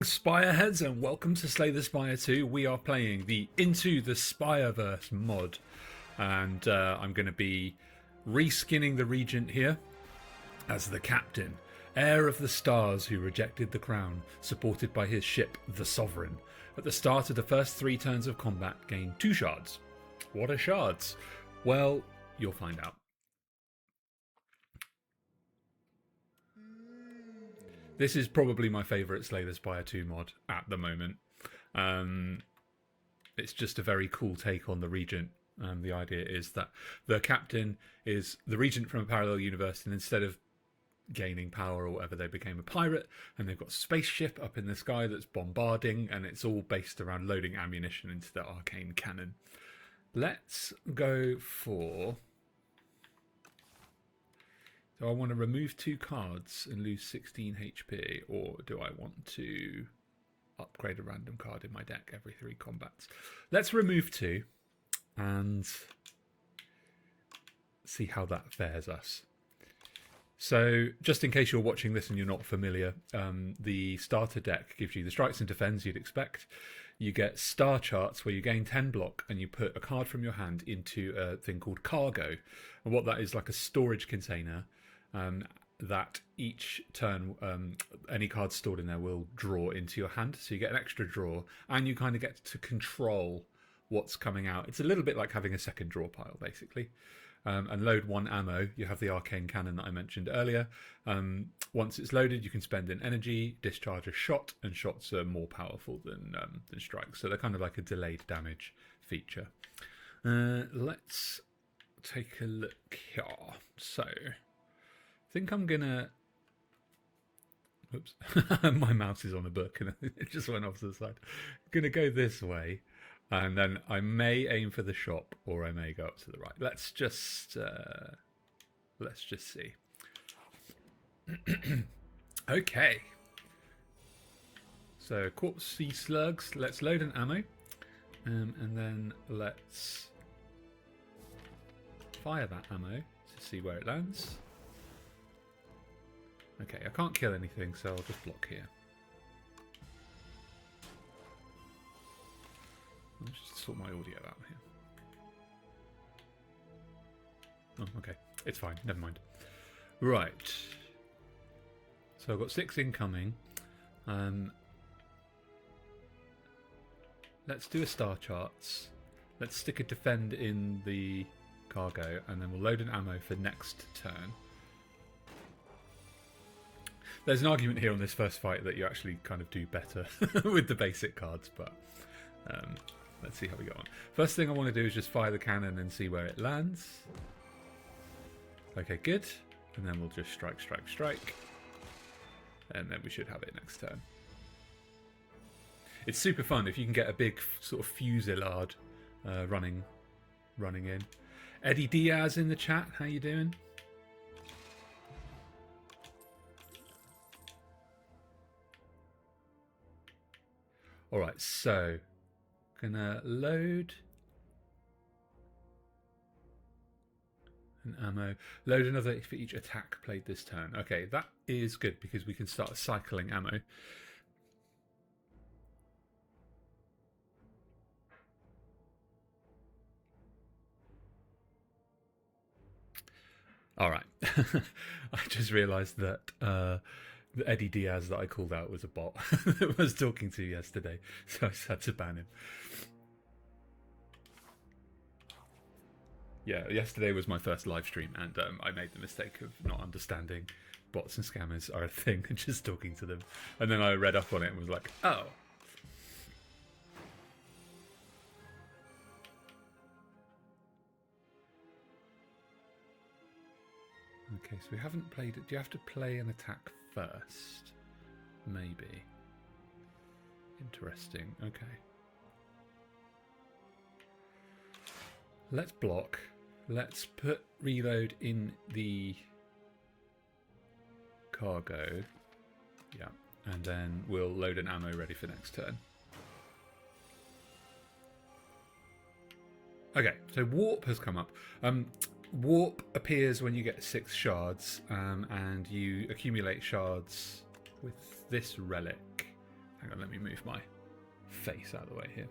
Spireheads, and welcome to Slay the Spire 2. We are playing the Into the Spireverse mod, and I'm going to be reskinning the Regent here as the captain, heir of the stars who rejected the crown, supported by his ship, the Sovereign. At the start of the first 3 turns of combat, gain 2 shards. What are shards? Well, you'll find out. This is probably my favourite Slay the Spire 2 mod at the moment. It's just a very cool take on the Regent. The idea is that the captain is the Regent from a parallel universe, and instead of gaining power or whatever, they became a pirate, and they've got a spaceship up in the sky that's bombarding, and it's all based around loading ammunition into the arcane cannon. Let's go for... Do I want to remove 2 cards and lose 16 HP, or do I want to upgrade a random card in my deck every 3 combats? Let's remove 2 and see how that fares us. So, just in case you're watching this and you're not familiar, the starter deck gives you the strikes and defends you'd expect. You get star charts where you gain 10 block and you put a card from your hand into a thing called cargo. And what that is, like a storage container that each turn any card stored in there will draw into your hand. So you get an extra draw and you kind of get to control what's coming out. It's a little bit like having a second draw pile, basically. And load 1 ammo. You have the arcane cannon that I mentioned earlier. Once it's loaded, you can spend an energy, discharge a shot, and shots are more powerful than strikes. So they're kind of like a delayed damage feature. Let's take a look here. So, I think I'm gonna... Whoops. My mouse is on a book and it just went off to the side. Gonna go this way. And then I may aim for the shop, or I may go up to the right. Let's just see. Okay. So corpse sea slugs. Let's load an ammo, and then let's fire that ammo to see where it lands. Okay, I can't kill anything, so I'll just block here. Let's just sort my audio out here. Oh, okay. It's fine. Never mind. Right. So I've got 6 incoming. Let's do a star charts. Let's stick a defend in the cargo, and then we'll load an ammo for next turn. There's an argument here on this first fight that you actually kind of do better with the basic cards, but... let's see how we go on. First thing I want to do is just fire the cannon and see where it lands. Okay, good. And then we'll just strike, strike, strike. And then we should have it next turn. It's super fun if you can get a big sort of fusillade running in. Eddie Diaz in the chat, how you doing? Alright, so... Gonna load an ammo. Load another for each attack played this turn. Okay, that is good because we can start cycling ammo. Alright. I just realised that the Eddie Diaz that I called out was a bot that I was talking to yesterday, so I just had to ban him. Yeah, yesterday was my first live stream, and I made the mistake of not understanding bots and scammers are a thing and just talking to them. And then I read up on it and was like, oh. Okay, so we haven't played it. Do you have to play an attack first? Maybe. Interesting. Okay. Let's block. Let's put reload in the cargo. Yeah. And then we'll load an ammo ready for next turn. Okay, so warp has come up. Warp appears when you get 6 shards, and you accumulate shards with this relic. Hang on, me move my face out of the way here.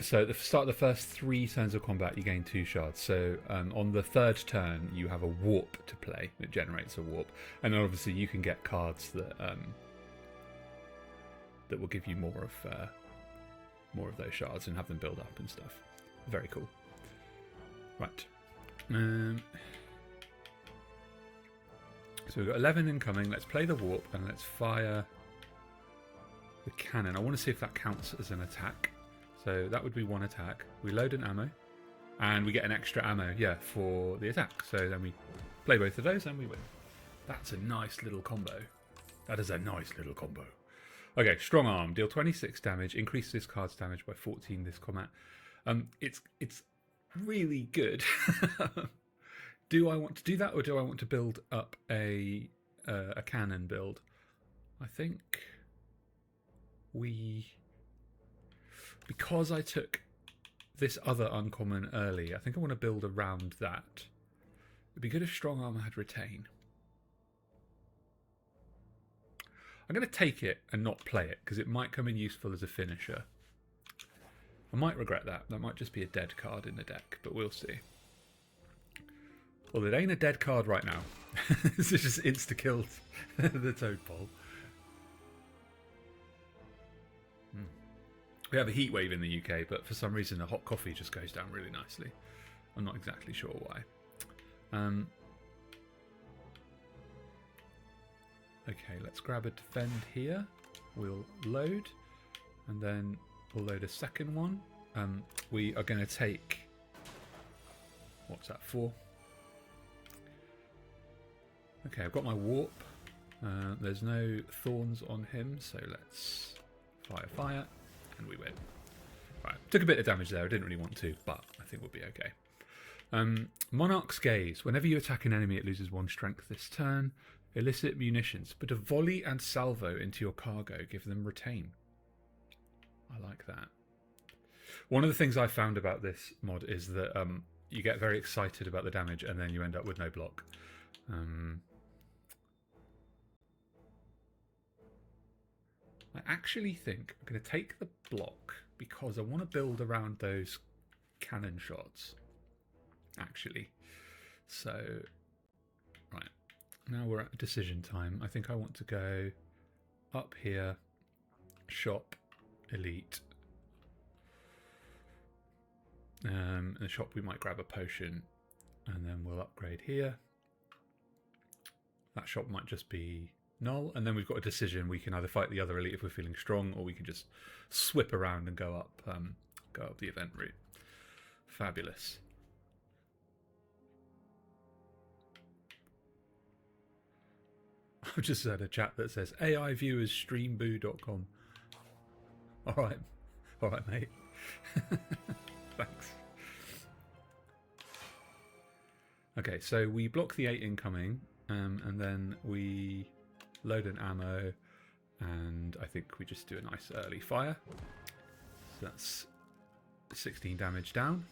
So at the start of the first 3 turns of combat, you gain 2 shards. So on the 3rd turn, you have a warp to play. It generates a warp, and then obviously you can get cards that that will give you more of those shards and have them build up and stuff. Very cool. Right. So we've got 11 incoming. Let's play the warp and let's fire the cannon. I want to see if that counts as an attack. So that would be 1 attack. We load an ammo, and we get an extra ammo, yeah, for the attack. So then we play both of those and we win. That's a nice little combo. That is a nice little combo. Okay, strong arm. Deal 26 damage. Increase this card's damage by 14 this combat. It's really good. Do I want to do that, or do I want to build up a cannon build? I think because I took this other uncommon early, I think I want to build around that. It'd be good if strong armor had retain. I'm going to take it and not play it, because it might come in useful as a finisher. I might regret that. That might just be a dead card in the deck, but we'll see. Well, it ain't a dead card right now. This is just insta-killed the Toadpole. We have a heat wave in the UK, but for some reason a hot coffee just goes down really nicely. I'm not exactly sure why. Okay, let's grab a defend here. We'll load, and then we'll load a second one. We are going to take... What's that for? Okay, I've got my warp. There's no thorns on him, so let's fire, and we win. Right, took a bit of damage there. I didn't really want to, but I think we'll be okay. Monarch's Gaze. Whenever you attack an enemy, it loses 1 strength this turn. Elicit munitions. Put a volley and salvo into your cargo. Give them retain. I like that. One of the things I found about this mod is that you get very excited about the damage and then you end up with no block. I actually think I'm going to take the block because I want to build around those cannon shots. Actually. So, right. Now we're at decision time. I think I want to go up here, shop, elite. In the shop we might grab a potion and then we'll upgrade here. That shop might just be null, and then we've got a decision. We can either fight the other elite if we're feeling strong, or we can just swip around and go up the event route. Fabulous. I've just had a chat that says AI viewers streamboo.com. All right, mate. Thanks. Okay, so we block the 8 incoming, and then we load an ammo, and I think we just do a nice early fire. So that's 16 damage down.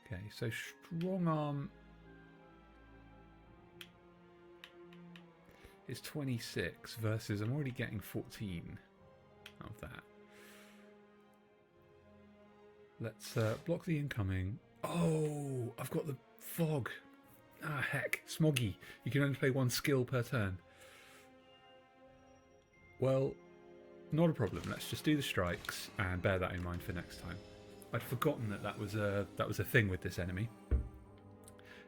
Okay, so strong arm is 26 versus I'm already getting 14 of that. Let's block the incoming. Oh, I've got the fog. Ah, heck. Smoggy. You can only play 1 skill per turn. Well, not a problem. Let's just do the strikes and bear that in mind for next time. I'd forgotten that was a thing with this enemy.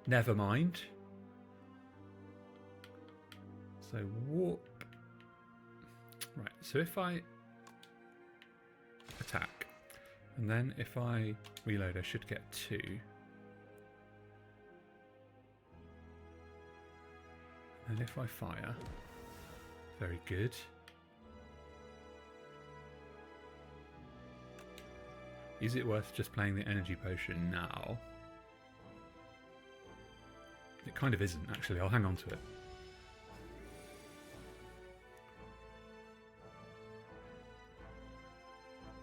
Never mind. So warp. Right, so if I attack, and then if I reload, I should get 2. And if I fire, very good. Is it worth just playing the energy potion now? It kind of isn't, actually. I'll hang on to it.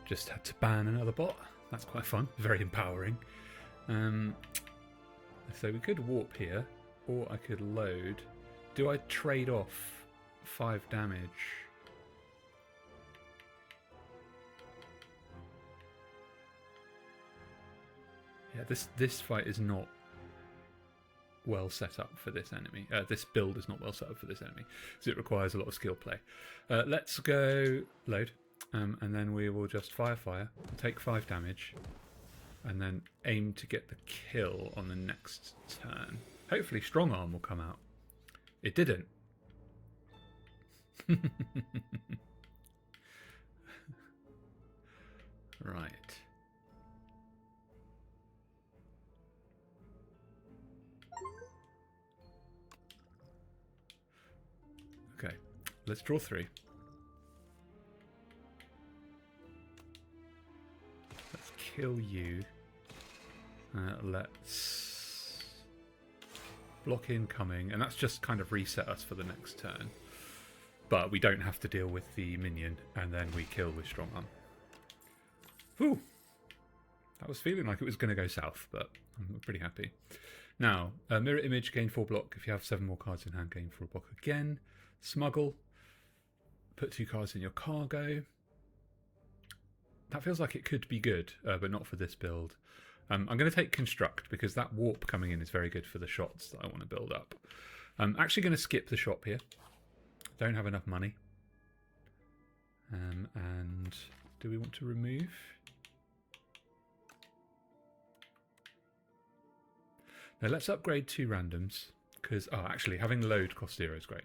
Just had to ban another bot. That's quite fun. Very empowering. So we could warp here, or I could load. Do I trade off 5 damage? Yeah, this fight is not well set up for this enemy. This build is not well set up for this enemy, so it requires a lot of skill play. Let's go load, and then we will just fire, take 5 damage, and then aim to get the kill on the next turn. Hopefully strong arm will come out. It didn't. Right. Okay, let's draw 3. Let's kill you. Let's block incoming, and that's just kind of reset us for the next turn. But we don't have to deal with the minion, and then we kill with strong arm. Whew! That was feeling like it was going to go south, but I'm pretty happy. Now, mirror image, gain 4 block. If you have 7 more cards in hand, gain 4 block again. Smuggle. Put 2 cards in your cargo. That feels like it could be good, but not for this build. I'm going to take Construct, because that warp coming in is very good for the shots that I want to build up. I'm actually going to skip the shop here. Don't have enough money. And do we want to remove? Now let's upgrade 2 randoms, because actually having load cost 0 is great.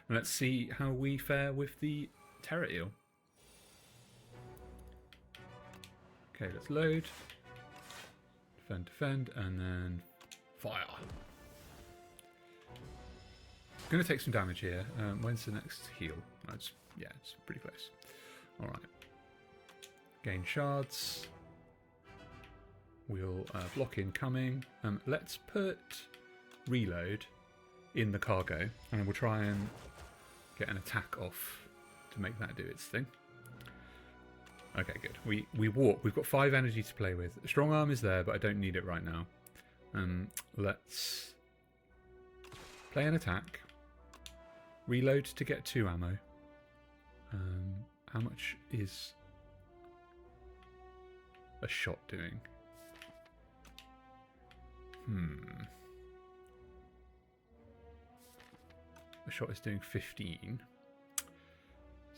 And let's see how we fare with the Terror Eel. Okay, let's load. Defend, and then fire. Going to take some damage here. When's the next heal? Oh, it's pretty close. All right. Gain shards. We'll block incoming. Let's put reload in the cargo, and we'll try and get an attack off to make that do its thing. Okay, good. We warp. We've got 5 energy to play with. Strong arm is there, but I don't need it right now. Let's play an attack. Reload to get 2 ammo. How much is a shot doing? A shot is doing 15.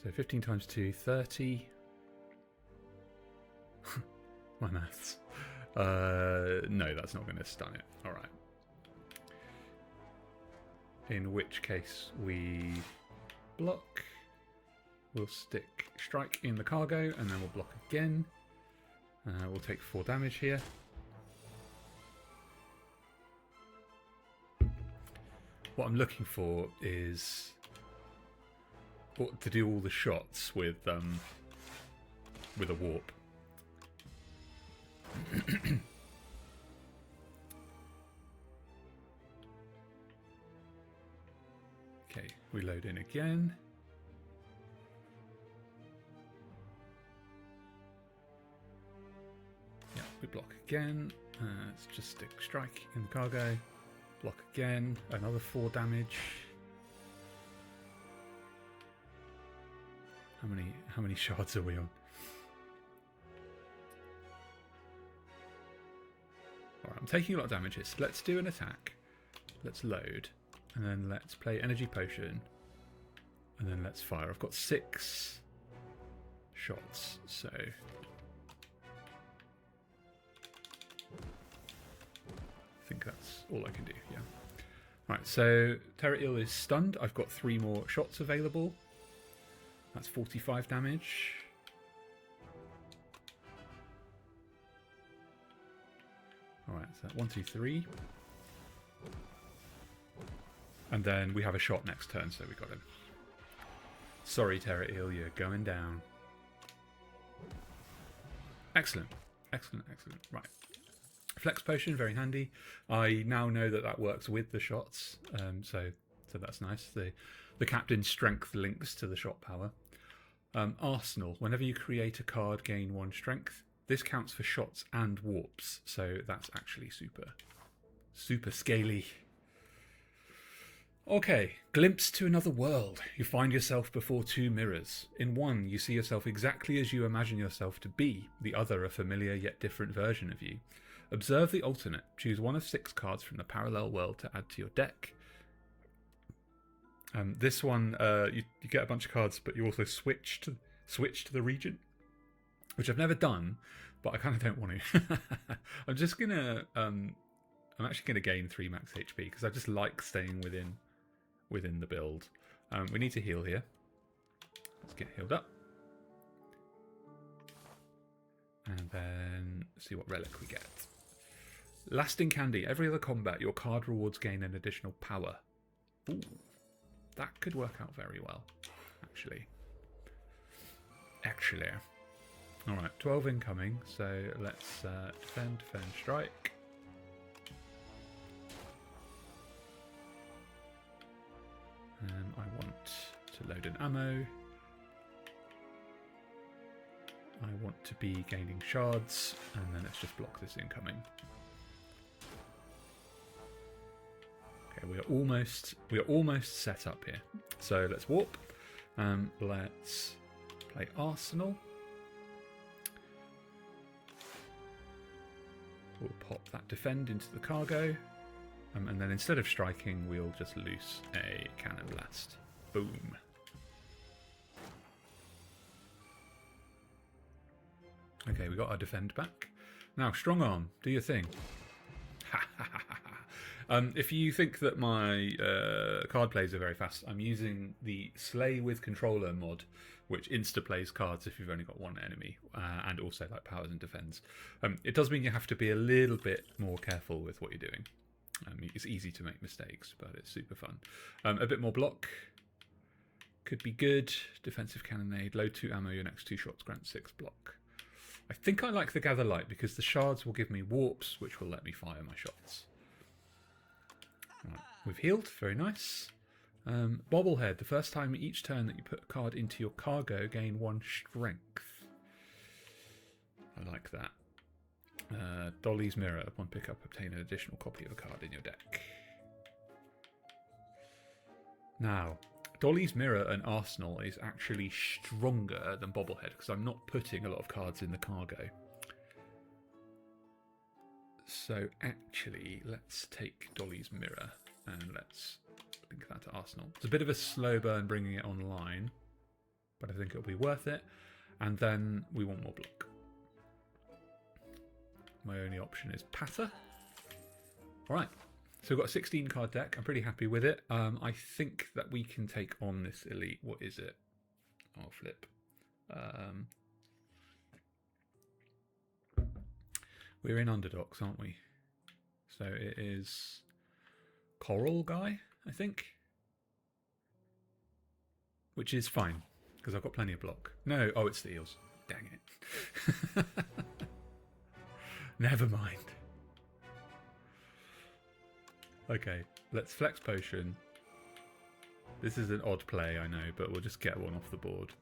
So 15 times 2, 30. My maths. No, that's not going to stun it. All right. In which case we block. We'll stick strike in the cargo, and then we'll block again. We'll take 4 damage here. What I'm looking for is to do all the shots with a warp. Okay, we load in again. Yeah, we block again. Let's just stick strike in the cargo. Block again. Another 4 damage. How many shards are we on? Alright, I'm taking a lot of damages. Let's do an attack. Let's load. And then let's play energy potion. And then let's fire. I've got 6 shots, so I think that's all I can do, yeah. Right, so Terror Eel is stunned. I've got 3 more shots available. That's 45 damage. Alright, so 1, 2, 3. And then we have a shot next turn, so we got him. Sorry, Terror Eel, you're going down. Excellent. Excellent, excellent. Right. Flex potion, very handy. I now know that that works with the shots, so that's nice. The captain's strength links to the shot power. Arsenal. Whenever you create a card, gain 1 strength. This counts for shots and warps, so that's actually super scaly. Okay, glimpse to another world. You find yourself before 2 mirrors. In one, you see yourself exactly as you imagine yourself to be, the other a familiar yet different version of you. Observe the alternate. Choose one of 6 cards from the parallel world to add to your deck. This one, you get a bunch of cards, but you also switch to the Regent, which I've never done, but I kind of don't want to. I'm actually gonna gain 3 max HP because I just like staying within the build. We need to heal here. Let's get healed up, and then see what relic we get. Lasting Candy. Every other combat, your card rewards gain an additional power. Ooh. That could work out very well, actually. Alright, 12 incoming, so let's defend, strike. I want to load an ammo. I want to be gaining shards, and then let's just block this incoming. Okay, we are almost set up here. So let's warp. Let's play Arsenal. We'll pop that defend into the cargo. And then instead of striking, we'll just loose a cannon blast. Boom. Okay, we got our defend back. Now, strong arm, do your thing. If you think that my card plays are very fast, I'm using the Slay with Controller mod, which insta-plays cards if you've only got one enemy, and also like powers and defends. It does mean you have to be a little bit more careful with what you're doing. It's easy to make mistakes, but it's super fun. A bit more block could be good. Defensive cannonade, load 2 ammo, your next 2 shots grant 6 block. I think I like the Gather Light because the shards will give me warps, which will let me fire my shots. Right, we've healed, very nice. Bobblehead, the first time each turn that you put a card into your cargo, gain 1 strength. I like that. Dolly's Mirror, upon pickup, obtain an additional copy of a card in your deck. Now, Dolly's Mirror and Arsenal is actually stronger than Bobblehead because I'm not putting a lot of cards in the cargo. So actually, let's take Dolly's Mirror and let's link that to Arsenal. It's a bit of a slow burn bringing it online, but I think it'll be worth it. And then we want more block. My only option is Patter. Alright, so we've got a 16 card deck. I'm pretty happy with it. I think that we can take on this elite. What is it? I'll flip. We're in underdogs, aren't we? So it is Coral Guy, I think. Which is fine, because I've got plenty of block. No, oh, it's the eels. Dang it. Never mind. Okay, let's flex potion. This is an odd play, I know, but we'll just get one off the board.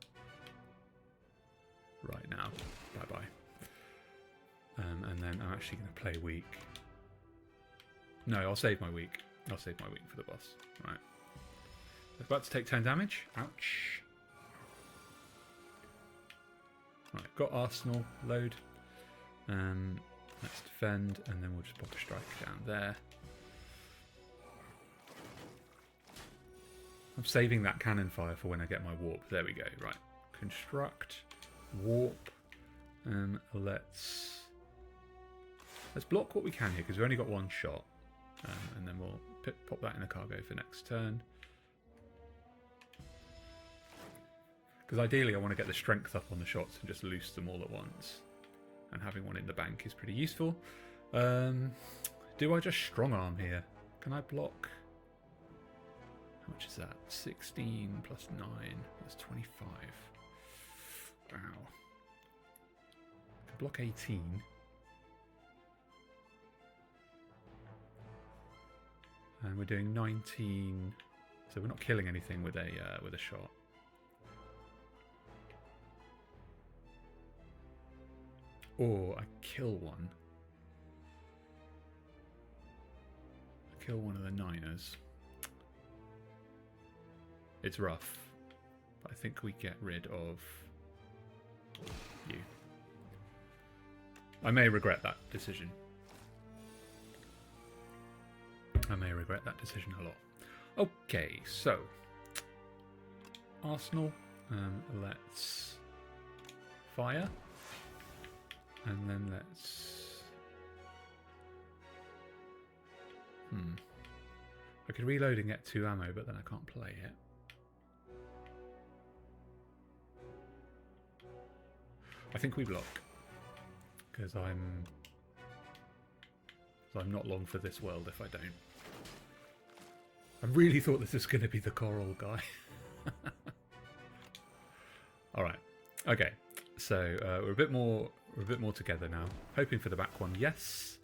Right now. Bye-bye. And then I'm actually going to play weak. No, I'll save my weak. I'll save my weak for the boss. Right. I'm about to take 10 damage. Ouch. Right, got Arsenal. Load. Let's defend, and then we'll just pop a strike down there. I'm saving that cannon fire for when I get my warp. There we go. Right. Construct. Warp. Let's block what we can here, because we've only got 1 shot. And then we'll pop that in the cargo for next turn. Because ideally I want to get the strength up on the shots and just loose them all at once. And having one in the bank is pretty useful. Do I just strong arm here? Can I block? How much is that? 16 plus 9. That's 25. Wow. I can block 18. And we're doing 19. So we're not killing anything with a shot. Or I kill one. I kill one of the 9ers. It's rough. But I think we get rid of you. I may regret that decision. I may regret that decision a lot. Okay, so Arsenal. Let's fire. And then let's... I could reload and get 2 ammo, but then I can't play it. I think we block. Because I'm not long for this world if I don't. I really thought this was going to be the coral guy. Alright. Okay. So we're a bit more together now. Hoping for the back one, yes.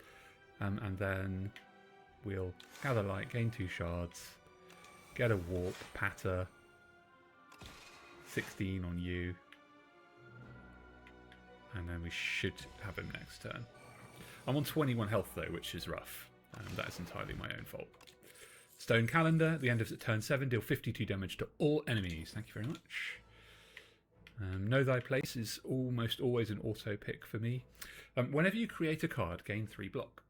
And then we'll gather light, gain 2 shards, get a warp, patter, 16 on you, and then we should have him next turn. I'm on 21 health though, which is rough, and that is entirely my own fault. Stone Calendar, at the end of turn 7, deal 52 damage to all enemies. Thank you very much. Know Thy Place is almost always an auto pick for me. Whenever you create a card, gain 3 block.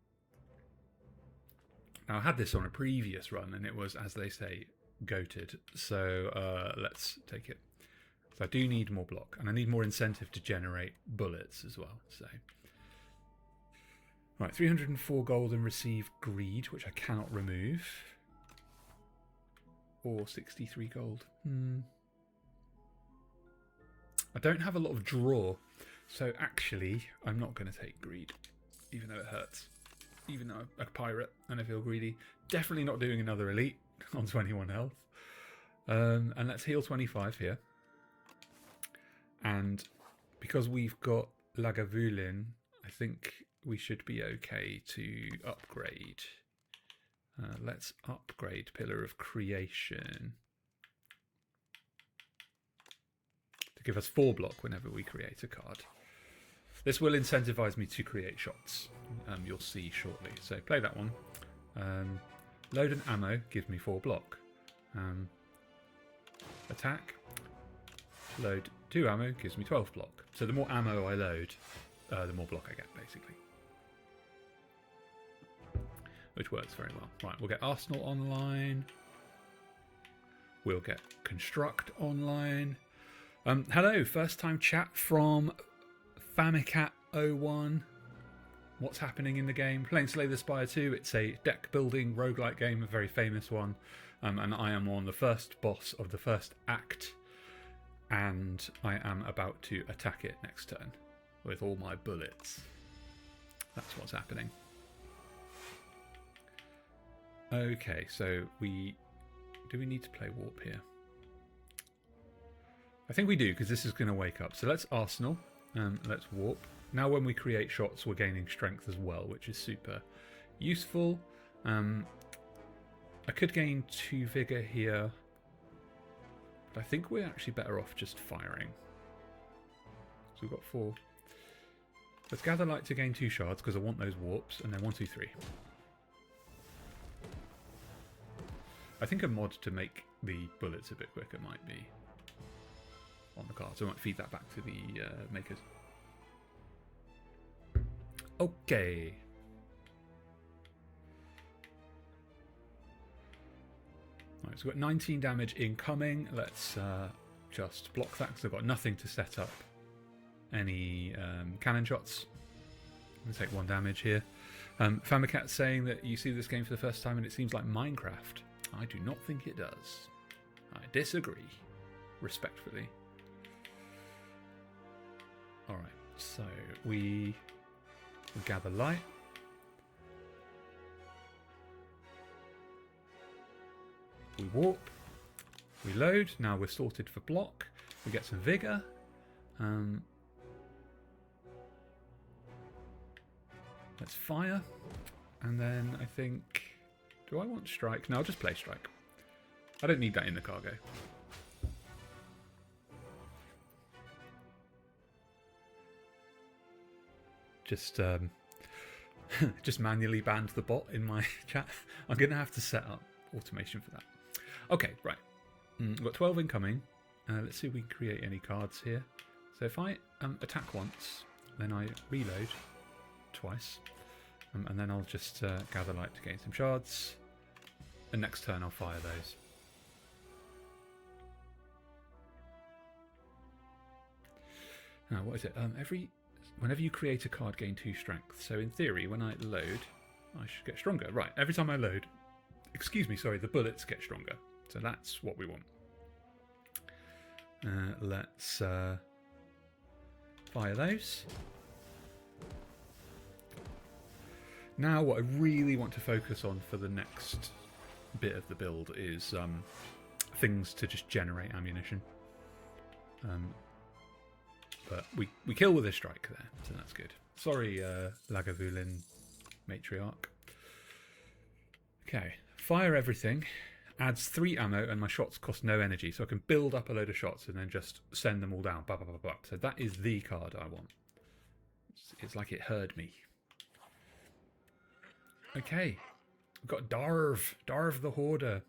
Now I had this on a previous run and it was, as they say, goated. So let's take it. So I do need more block and I need more incentive to generate bullets as well. So, right, 304 gold and receive greed, which I cannot remove. Or 63 gold. I don't have a lot of draw, so actually I'm not going to take greed, even though it hurts. Even though I'm a pirate and I feel greedy. Definitely not doing another elite on 21 health. And let's heal 25 here. And because we've got Lagavulin, I think we should be okay to upgrade. Let's upgrade Pillar of Creation. Give us 4 block whenever we create a card. This will incentivize me to create shots. You'll see shortly. So play that one. Load an ammo, give me 4 block. Attack. Load 2 ammo, gives me 12 block. So the more ammo I load, the more block I get, basically. Which works very well. Right, we'll get Arsenal online. We'll get Construct online. Hello, first time chat from Famicat01. What's happening in the game? Playing Slay the Spire 2. It's a deck building roguelike game, a very famous one. And I am on the first boss of the first act. And I am about to attack it next turn with all my bullets. That's what's happening. Okay, so do we need to play Warp here? I think we do, because this is going to wake up. So let's Arsenal. Let's Warp. Now when we create shots, we're gaining strength as well, which is super useful. I could gain 2 Vigor here. But I think we're actually better off just firing. So we've got 4. Let's Gather Light to gain 2 shards, because I want those warps. And then 1, 2, 3. I think a mod to make the bullets a bit quicker might be on the card, so I might feed that back to the makers. Okay. Right, so we've got 19 damage incoming. Let's just block that because I've got nothing to set up any cannon shots. I'm going to take 1 damage here. Famicat's saying that you see this game for the first time and it seems like Minecraft. I do not think it does. I disagree, respectfully. Alright, so we gather light. We warp. We load. Now we're sorted for block. We get some vigor. Let's fire. And then I think... Do I want strike? No, I'll just play strike. I don't need that in the cargo. just just manually banned the bot in my chat. I'm going to have to set up automation for that. Okay, right. We've got 12 incoming. Let's see if we can create any cards here. So if I attack once, then I reload twice. And then I'll just gather light to gain some shards. And next turn I'll fire those. Now, what is it? Whenever you create a card, gain 2 strength. So in theory, when I load, I should get stronger. Right, every time I load, the bullets get stronger. So that's what we want. Let's fire those. Now what I really want to focus on for the next bit of the build is things to just generate ammunition. But we kill with a strike there, so that's good. Sorry, Lagavulin Matriarch. Okay, fire everything. Adds 3 ammo, and my shots cost no energy, so I can build up a load of shots and then just send them all down. Bah, bah, bah, bah. So that is the card I want. It's like it heard me. Okay, we've got Darv the Hoarder.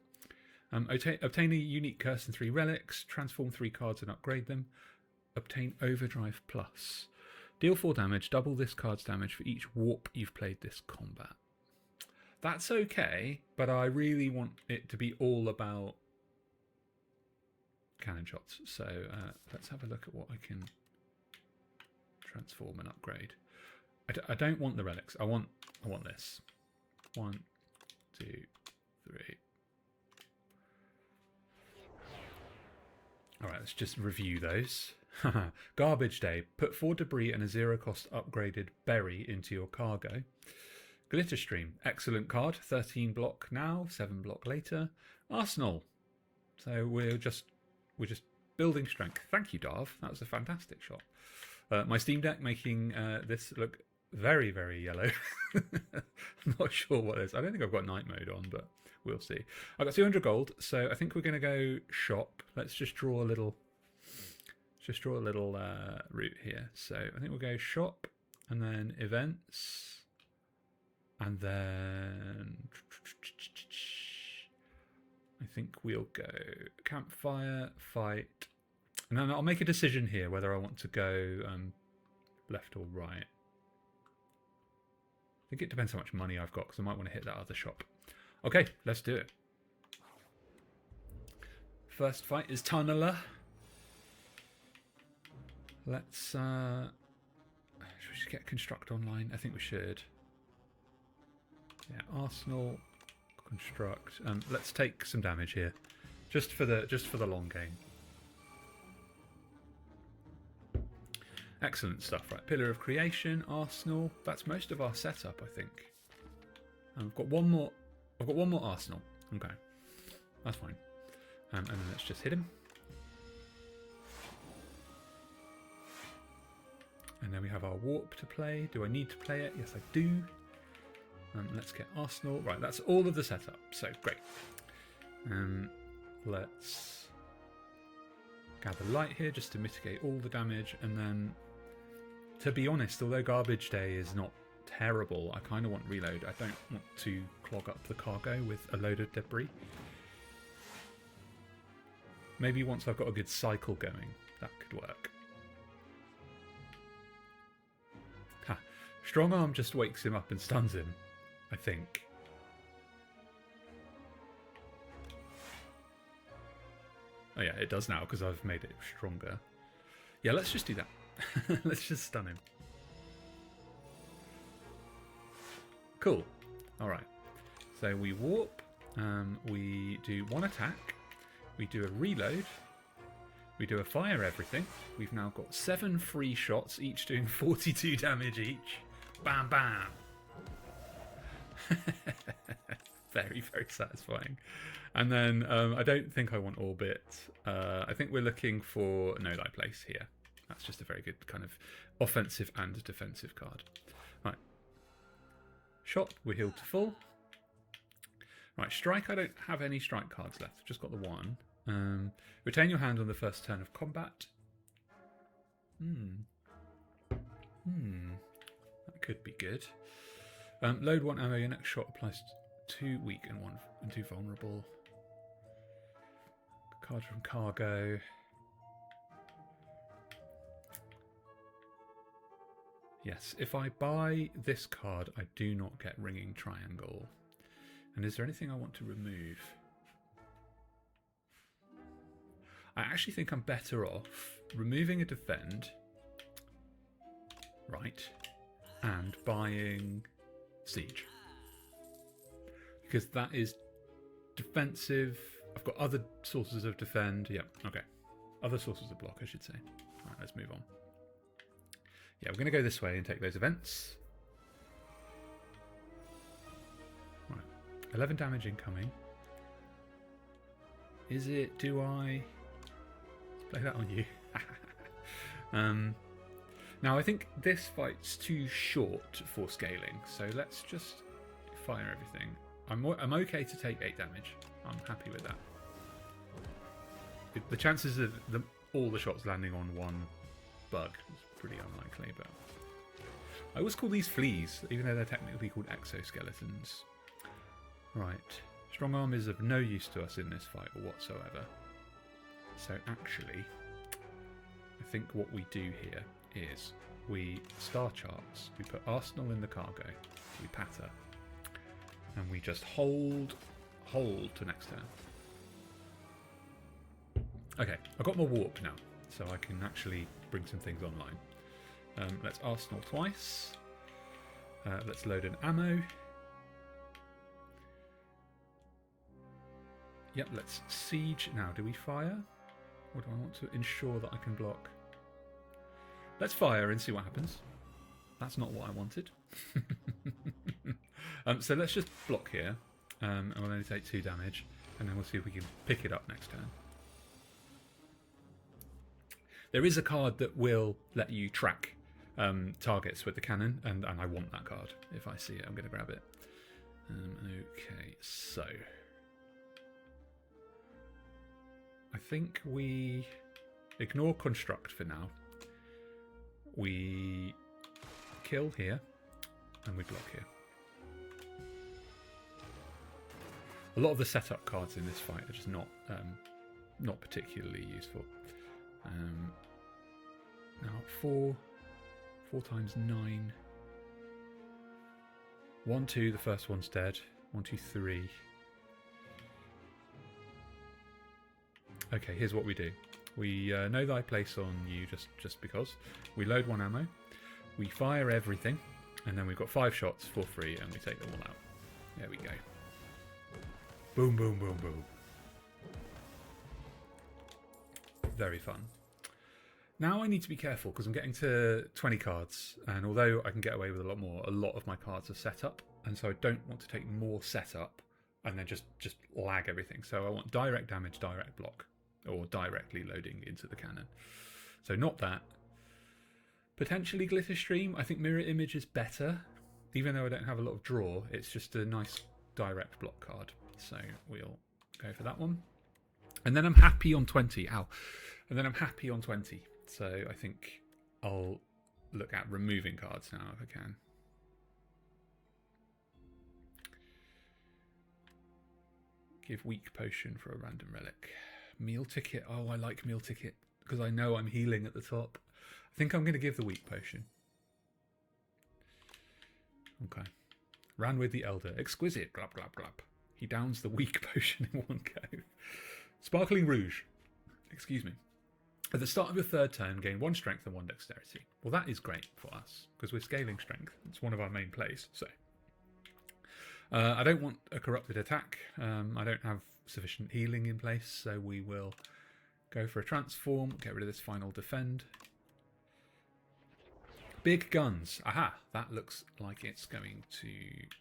Obtain a unique curse and 3 relics. Transform 3 cards and upgrade them. Obtain Overdrive Plus. Deal 4 damage, double this card's damage for each warp you've played this combat. That's okay, but I really want it to be all about cannon shots. So let's have a look at what I can transform and upgrade. I don't want the relics. I want this. 1, 2, 3. All right, let's just review those. Garbage Day. Put 4 debris and a 0-cost upgraded berry into your cargo. Glitter Stream. Excellent card. 13 block now, 7 block later. Arsenal. So we're just building strength. Thank you, Darv. That was a fantastic shot. My Steam Deck making this look very, very yellow. I'm not sure what it is. I don't think I've got night mode on, but we'll see. I've got 200 gold, so I think we're going to go shop. Let's just draw a little... route here. So I think we'll go shop, and then events, and then I think we'll go campfire, fight, and then I'll make a decision here whether I want to go left or right. I think it depends how much money I've got, because I might want to hit that other shop. Okay, let's do it. First fight is Tunneler. Let's should we just get construct online? I think we should. Yeah, Arsenal, construct. Let's take some damage here, just for the long game. Excellent stuff, right? Pillar of Creation, Arsenal. That's most of our setup, I think. I've got one more. I've got one more Arsenal. Okay, that's fine. And then let's just hit him. And then we have our warp to play. Do I need to play it? Yes, I do. Let's get Arsenal. Right, that's all of the setup. So, great. Let's gather light here just to mitigate all the damage. And then, to be honest, although Garbage Day is not terrible, I kind of want reload. I don't want to clog up the cargo with a load of debris. Maybe once I've got a good cycle going, that could work. Strong Arm just wakes him up and stuns him, I think. Oh yeah, it does now because I've made it stronger. Yeah, let's just do that. Let's just stun him. Cool. Alright. So we warp. We do 1 attack. We do a reload. We do a fire everything. We've now got 7 free shots, each doing 42 damage each. Bam, bam. Very, very satisfying. And then I don't think I want Orbit. I think we're looking for No Thy Place here. That's just a very good kind of offensive and defensive card. Right. Shot, we're healed to full. Right, strike, I don't have any strike cards left. I've just got the 1. Retain your hand on the first turn of combat. That could be good. Load 1 ammo. Your next shot applies 2 weak and 2 vulnerable. Card from cargo. Yes, if I buy this card, I do not get Ringing Triangle. And is there anything I want to remove? I actually think I'm better off removing a defend, right, and buying siege. Because that is defensive. I've got other sources of defend. Yeah, okay. Other sources of block, I should say. All right, let's move on. Yeah, we're going to go this way and take those events. Right, 11 damage incoming. Is it? Do I play that on you? Now I think this fight's too short for scaling, so let's just fire everything. I'm okay to take 8 damage. I'm happy with that. The chances of all the shots landing on one bug is pretty unlikely, but I always call these fleas, even though they're technically called exoskeletons. Right, strong arm is of no use to us in this fight whatsoever. So actually, I think what we do here is we star charts, we put Arsenal in the cargo, we patter, and we just hold to next turn. Okay, I've got my warp now, so I can actually bring some things online. Let's Arsenal twice. Let's load an ammo. Yep, let's siege. Now, do we fire? Or do I want to ensure that I can block? Let's fire and see what happens. That's not what I wanted. So let's just block here. And we'll only take 2 damage. And then we'll see if we can pick it up next turn. There is a card that will let you track targets with the cannon. And I want that card. If I see it, I'm going to grab it. Okay, so I think we ignore construct for now. We kill here and we block here. A lot of the setup cards in this fight are just not particularly useful. Now 4 times 9. 1, 2, the first one's dead. 1, 2, 3. Okay, here's what we do. We know thy place on you just because. We load 1 ammo. We fire everything. And then we've got 5 shots for free and we take them all out. There we go. Boom, boom, boom, boom. Very fun. Now I need to be careful because I'm getting to 20 cards. And although I can get away with a lot more, a lot of my cards are set up. And so I don't want to take more setup and then just lag everything. So I want direct damage, direct block. Or directly loading into the cannon. So not that. Potentially Glitter Stream. I think Mirror Image is better. Even though I don't have a lot of draw, it's just a nice direct block card. So we'll go for that one. And then I'm happy on 20. Ow. And then I'm happy on 20. So I think I'll look at removing cards now if I can. Give weak potion for a random relic. Meal ticket. Oh, I like meal ticket because I know I'm healing at the top. I think I'm going to give the weak potion. Okay. Ran with the elder. Exquisite. Glub, glub, glub. He downs the weak potion in one go. Sparkling Rouge. Excuse me. At the start of your 3rd turn, gain 1 strength and 1 dexterity. Well, that is great for us because we're scaling strength. It's one of our main plays. So I don't want a corrupted attack. I don't have sufficient healing in place, so we will go for a transform, get rid of this final defend. Big guns. Aha, that looks like it's going to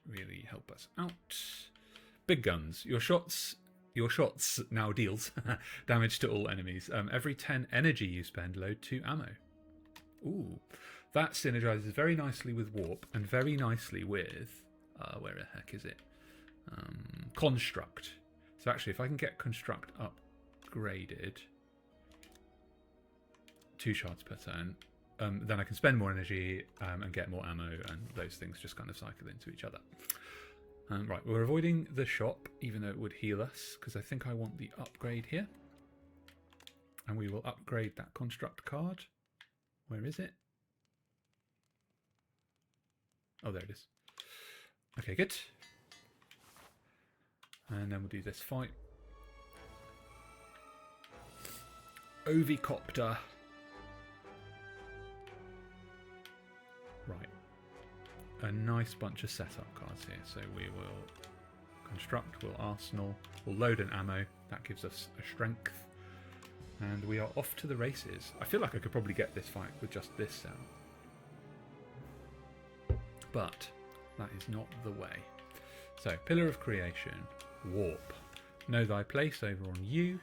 really help us out. Big guns. Your shots now deals damage to all enemies. Every 10 energy you spend, load 2 ammo. Ooh, that synergizes very nicely with warp and very nicely with where the heck is it? Construct. So actually, if I can get construct upgraded, 2 shards per turn, then I can spend more energy and get more ammo, and those things just kind of cycle into each other. Right, we're avoiding the shop, even though it would heal us, because I think I want the upgrade here. And we will upgrade that construct card. Where is it? Oh, there it is. Okay, good. And then we'll do this fight. Ovicopter. Right. A nice bunch of setup cards here. So we will construct, we'll arsenal, we'll load an ammo. That gives us a strength. And we are off to the races. I feel like I could probably get this fight with just this sound. But that is not the way. So, Pillar of Creation, Warp. Know thy place over on you.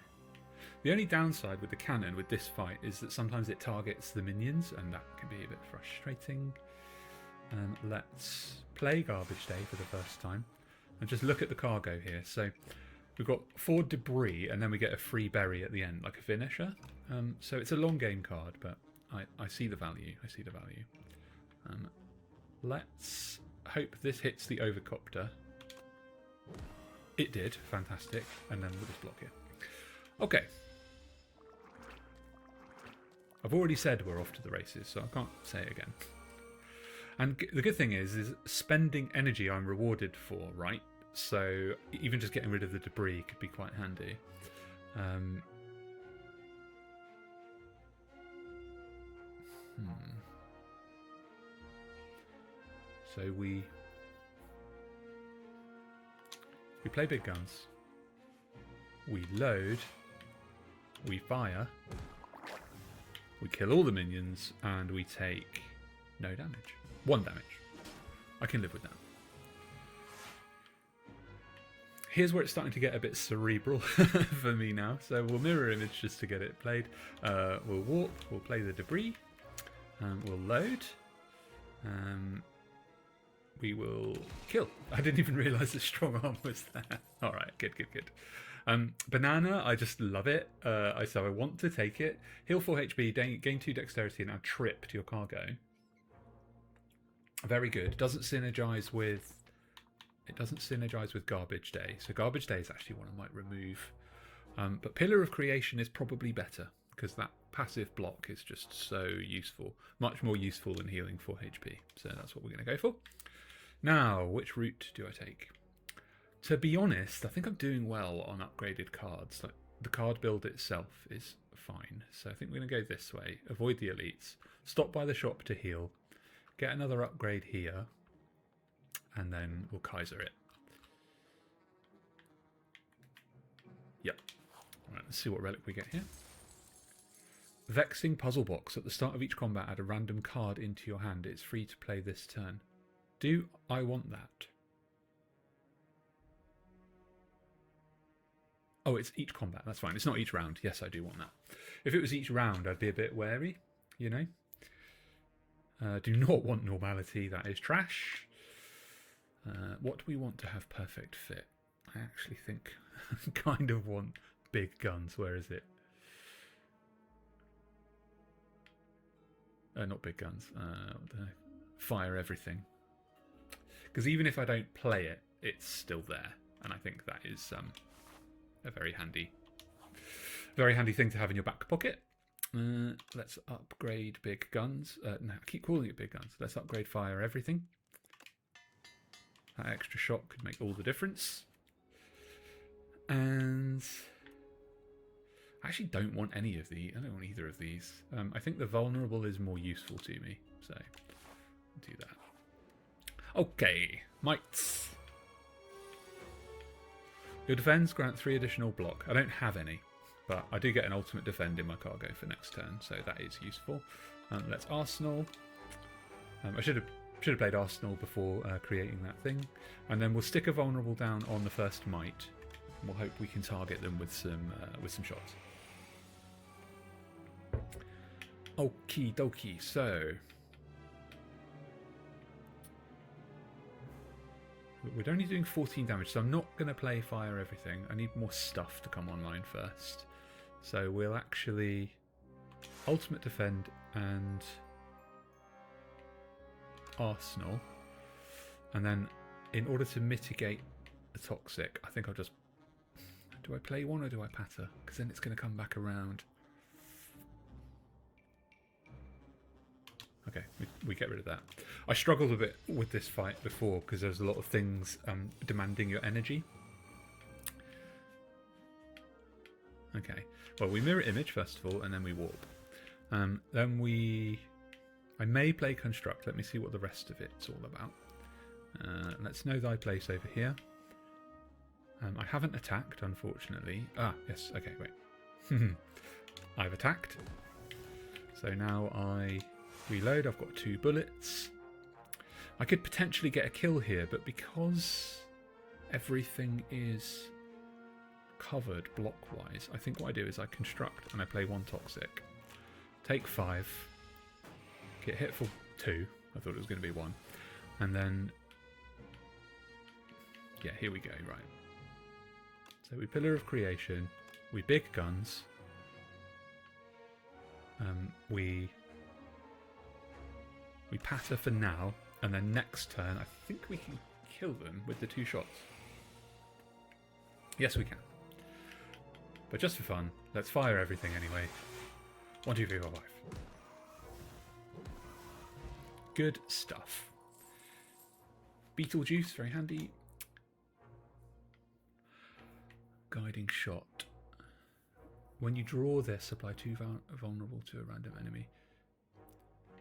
The only downside with the cannon with this fight is that sometimes it targets the minions, and that can be a bit frustrating. Let's play Garbage Day for the first time. And just look at the cargo here. So, we've got 4 debris, and then we get a free berry at the end, like a finisher. So it's a long game card, but I see the value. I see the value. Let's hope this hits the Ovircopter. It did. Fantastic. And then we'll just block here. Okay. I've already said we're off to the races, so I can't say it again. And the good thing is spending energy I'm rewarded for, right? So even just getting rid of the debris could be quite handy. So we play big guns. We load. We fire. We kill all the minions, and we take no damage. 1 damage. I can live with that. Here's where it's starting to get a bit cerebral for me now. So we'll mirror image just to get it played. We'll warp. We'll play the debris. We'll load. We will kill. I didn't even realise the strong arm was there. All right, good. Banana, I just love it. So I want to take it. Heal 4 HP, gain 2 dexterity, and add trip to your cargo. Very good. Doesn't synergize with Garbage Day. So Garbage Day is actually one I might remove. But Pillar of Creation is probably better because that passive block is just so useful. Much more useful than healing 4 HP. So that's what we're going to go for. Now, which route do I take? To be honest, I think I'm doing well on upgraded cards. Like the card build itself is fine. So I think we're going to go this way. Avoid the elites. Stop by the shop to heal. Get another upgrade here. And then we'll Kaiser it. Yep. Alright, let's see what relic we get here. Vexing Puzzle Box. At the start of each combat, add a random card into your hand. It's free to play this turn. Do I want that? Oh, it's each combat. That's fine. It's not each round. Yes, I do want that. If it was each round, I'd be a bit wary, you know. Do not want normality. That is trash. What do we want to have perfect fit? I actually think I kind of want big guns. Where is it? Not big guns. Fire everything. Because even if I don't play it, it's still there. And I think that is a very handy thing to have in your back pocket. Let's upgrade big guns. No, I keep calling it big guns. Let's upgrade fire everything. That extra shot could make all the difference. And I actually don't want any of these. I don't want either of these. I think the vulnerable is more useful to me. So do that. Okay, mites. Your defense grant 3 additional block. I don't have any, but I do get an ultimate defend in my cargo for next turn, so that is useful. Let's arsenal. I should have played arsenal before creating that thing, and then we'll stick a vulnerable down on the first mite. And we'll hope we can target them with some shots. Okie dokie. So we're only doing 14 damage, so I'm not going to play fire everything. I need more stuff to come online first. So we'll actually ultimate defend and arsenal. And then in order to mitigate the toxic, I think I'll just... Do I play one or do I patter? Because then it's going to come back around. Okay, we get rid of that. I struggled a bit with this fight before because there's a lot of things demanding your energy. Okay, well, we mirror image first of all, and then we warp. Then I may play construct. Let me see what the rest of it's all about. Let's know thy place over here. I haven't attacked, unfortunately. Ah, yes, okay, wait. I've attacked. So now I reload. I've got 2 bullets. I could potentially get a kill here, but because everything is covered block-wise, I think what I do is I construct and I play 1 toxic. Take 5. Get hit for 2. I thought it was going to be 1. And then... yeah, here we go, right. So we Pillar of Creation, we big guns, we patter for now, and then next turn I think we can kill them with the 2 shots. Yes, we can. But just for fun, let's fire everything anyway. 1, 2, 3, 4, 5. Good stuff. Beetlejuice, very handy. Guiding shot. When you draw this, apply 2 vulnerable to a random enemy.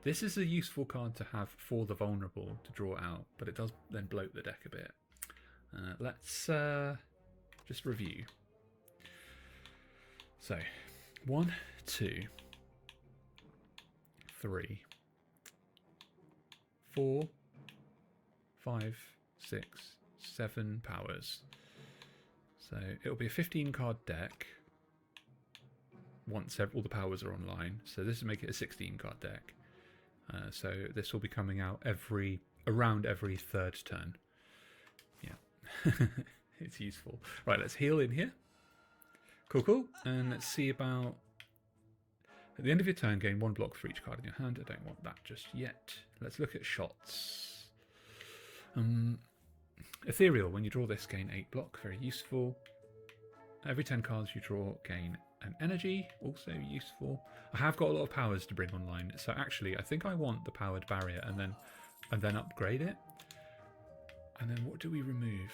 This is a useful card to have for the vulnerable to draw out, but it does then bloat the deck a bit. Let's just review. So, 1, 2, 3, 4, 5, 6, 7 powers. So it'll be a 15 card deck once all the powers are online. So this will make it a 16 card deck. So this will be coming out around every 3rd turn. Yeah, it's useful. Right, let's heal in here. Cool, cool. And let's see about... At the end of your turn, gain 1 block for each card in your hand. I don't want that just yet. Let's look at shots. Ethereal, when you draw this, gain 8 block, very useful. Every 10 cards you draw, gain an energy, also useful. I have got a lot of powers to bring online, so actually I think I want the powered barrier and then upgrade it. And then what do we remove?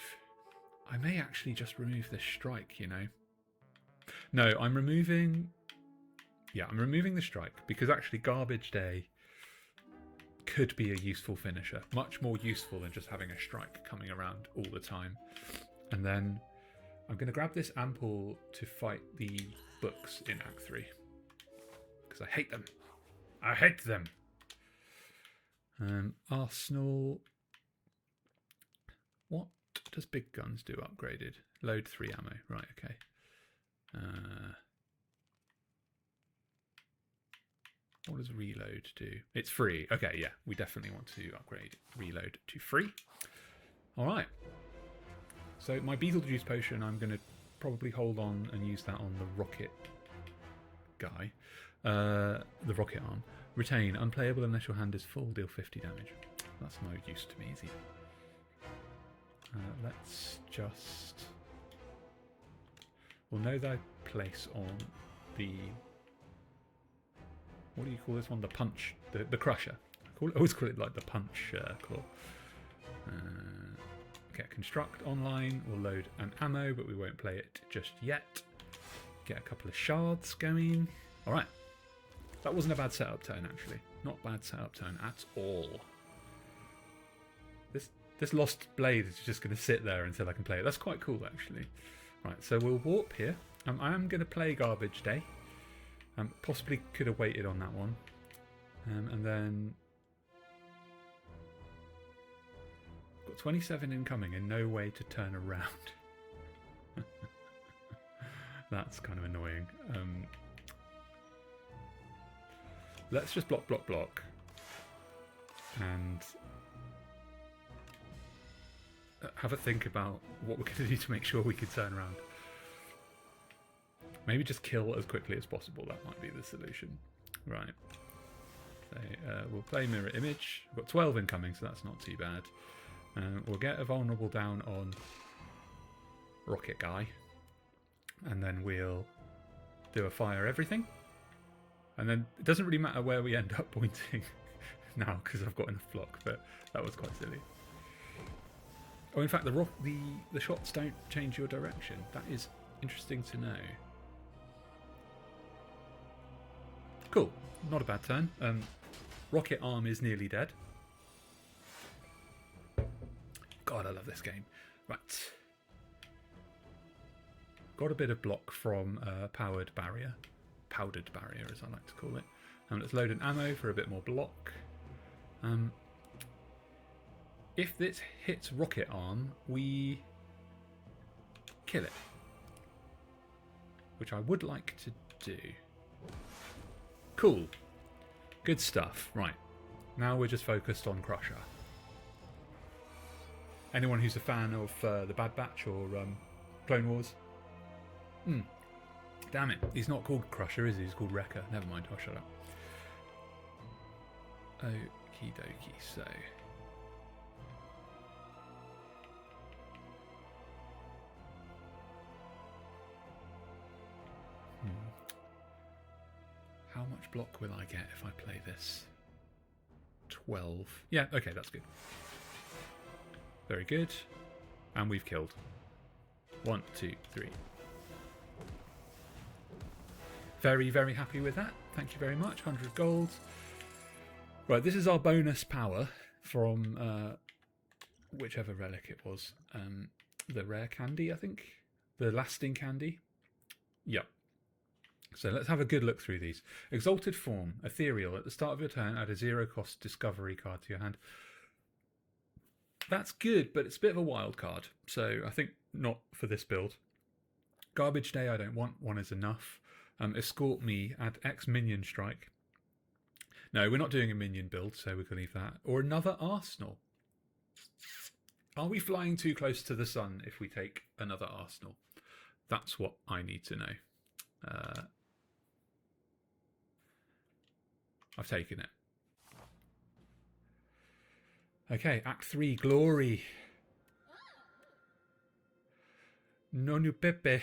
I may actually just remove this strike, you know. No, I'm removing the strike because actually Garbage Day could be a useful finisher. Much more useful than just having a strike coming around all the time. And then I'm going to grab this ample to fight the books in Act 3. Because I hate them. I hate them! Arsenal. What does big guns do upgraded? Load 3 ammo. Right, okay. What does reload do? It's free. Okay, yeah, we definitely want to upgrade reload to free. All right. So my Beetlejuice potion, I'm going to probably hold on and use that on the rocket guy. The rocket arm. Retain. Unplayable unless your hand is full. Deal 50 damage. That's no use to me, is it? Let's just... We'll know thy place on the... What do you call this one? The punch, the crusher. I always call it like the punch claw. Get construct online. We'll load an ammo, but we won't play it just yet. Get a couple of shards going. All right. That wasn't a bad setup turn, actually. Not bad setup turn at all. This lost blade is just going to sit there until I can play it. That's quite cool, actually. Right, so we'll warp here. I am going to play Garbage Day. Possibly could have waited on that one. And then... Got 27 incoming and no way to turn around. That's kind of annoying. Let's just block, block, block. And... have a think about what we're going to do to make sure we can turn around. Maybe just kill as quickly as possible. That might be the solution. Right. So we'll play mirror image. We've got 12 incoming, so that's not too bad. We'll get a vulnerable down on Rocket Guy. And then we'll do a fire everything. And then it doesn't really matter where we end up pointing now because I've got enough block, but that was quite silly. Oh, in fact, the shots don't change your direction. That is interesting to know. Cool. Not a bad turn. Rocket Arm is nearly dead. God, I love this game. Right. Got a bit of block from Powdered Barrier, as I like to call it. Let's load an ammo for a bit more block. If this hits Rocket Arm, we kill it, which I would like to do. Cool. Good stuff. Right. Now we're just focused on Crusher. Anyone who's a fan of the Bad Batch or Clone Wars? Damn it. He's not called Crusher, is he? He's called Wrecker. Never mind. I'll shut up. Okie dokie. So... How much block will I get if I play this? 12. Yeah, okay, that's good. Very good. And we've killed. 1, 2, 3. Very, very happy with that. Thank you very much. 100 gold. Right, this is our bonus power from whichever relic it was. The rare candy, I think. The lasting candy. Yep. So let's have a good look through these. Exalted Form, Ethereal. At the start of your turn, add a 0-cost discovery card to your hand. That's good, but it's a bit of a wild card. So I think not for this build. Garbage Day I don't want. 1 is enough. Escort Me, add X Minion Strike. No, we're not doing a minion build, so we can leave that. Or another Arsenal. Are we flying too close to the sun if we take another Arsenal? That's what I need to know. I've taken it. Okay, Act 3, Glory. Nonu Pepe,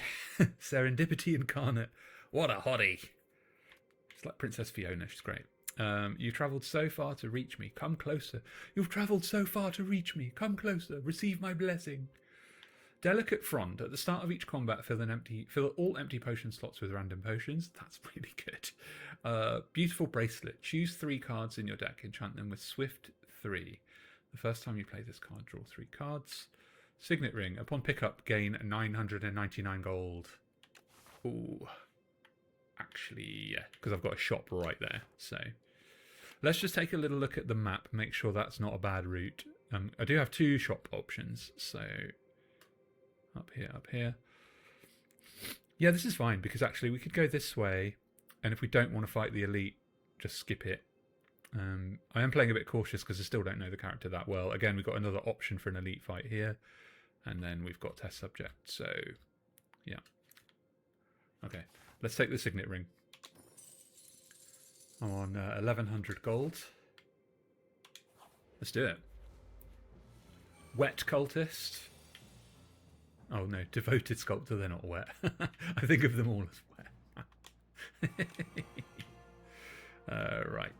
Serendipity Incarnate. What a hottie. It's like Princess Fiona, she's great. You've travelled so far to reach me, come closer. You've travelled so far to reach me, come closer, receive my blessing. Delicate Frond. At the start of each combat, fill all empty potion slots with random potions. That's really good. Beautiful Bracelet. Choose 3 cards in your deck. Enchant them with Swift 3. The first time you play this card, draw 3 cards. Signet Ring. Upon pickup, gain 999 gold. Ooh. Actually, yeah, because I've got a shop right there. So let's just take a little look at the map. Make sure that's not a bad route. I do have 2 shop options. So... Up here. Yeah, this is fine, because actually we could go this way, and if we don't want to fight the elite, just skip it. I am playing a bit cautious because I still don't know the character that well. Again, we've got another option for an elite fight here, and then we've got test subject, so yeah. Okay, let's take the Signet Ring. I'm on 1100 gold. Let's do it. Wet Cultist. Oh no, Devoted Sculptor, they're not wet. I think of them all as wet. Right.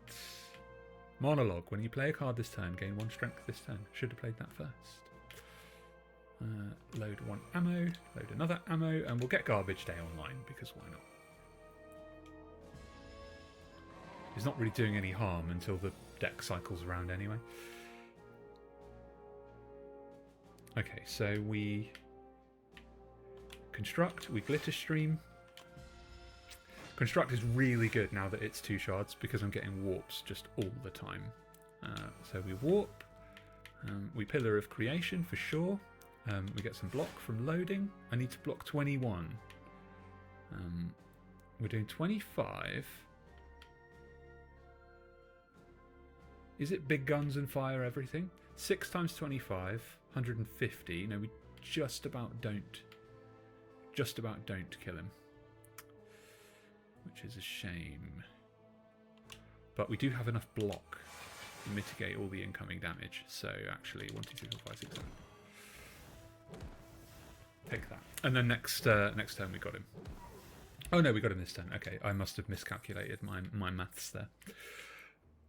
Monologue. When you play a card this turn, gain 1 strength this turn. Should have played that first. Load 1 ammo, load another ammo, and we'll get Garbage Day online, because why not? It's not really doing any harm until the deck cycles around anyway. Okay, so we... Construct, we Glitter Stream. Construct is really good now that it's 2 shards because I'm getting warps just all the time. So we warp, we Pillar of Creation for sure. We get some block from loading. I need to block 21. We're doing 25. Is it big guns and fire everything? 6 times 25, 150. No, we just about don't kill him, which is a shame. But we do have enough block to mitigate all the incoming damage. So actually, 1, 2, 3, 4, 5, 6, 7. Take that. And then next turn we got him. Oh no, we got him this turn. Okay, I must have miscalculated my maths there.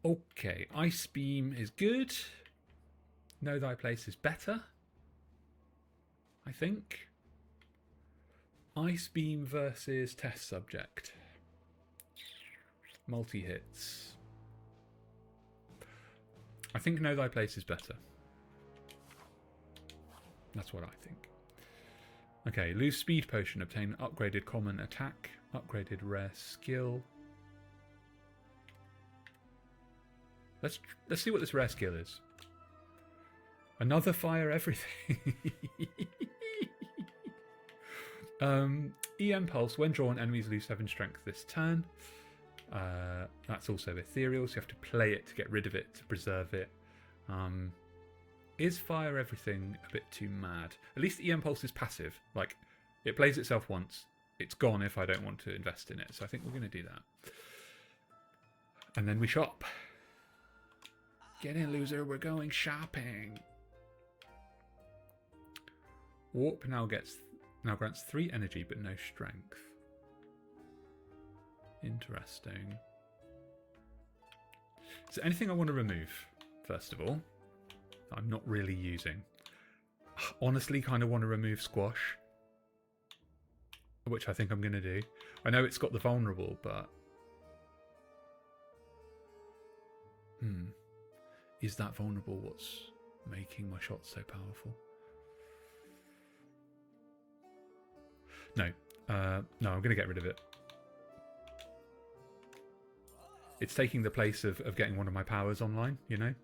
Okay, Ice Beam is good. Know Thy Place is better, I think. Ice Beam versus Test Subject. Multi-hits. I think Know Thy Place is better. That's what I think. Okay, lose Speed Potion. Obtain upgraded common attack. Upgraded rare skill. Let's see what this rare skill is. Another fire everything. EM Pulse. When drawn, enemies lose 7 strength this turn. That's also ethereal, so you have to play it to get rid of it, to preserve it. Is fire everything a bit too mad? At least EM Pulse is passive. Like, it plays itself once. It's gone if I don't want to invest in it. So I think we're going to do that. And then we shop. Get in, loser. We're going shopping. Warp now grants 3 energy but no strength. Interesting. Is there anything I want to remove, first of all, that I'm not really using? Honestly, kind of want to remove Squash, which I think I'm going to do. I know it's got the vulnerable, but... Is that vulnerable what's making my shot so powerful? No. No, I'm going to get rid of it. It's taking the place of getting one of my powers online, you know?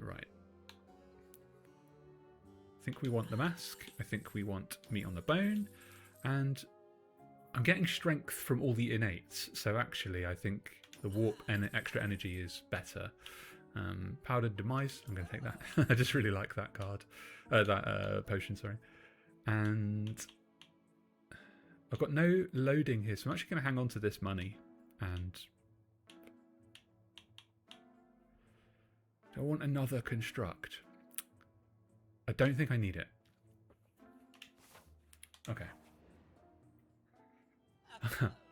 Right. I think we want the mask. I think we want meat on the bone. And I'm getting strength from all the innates. So actually, I think the warp and extra energy is better. Powdered Demise. I'm going to take that. I just really like that card. That potion, sorry. And I've got no loading here. So I'm actually going to hang on to this money. And do I want another construct? I don't think I need it. Okay.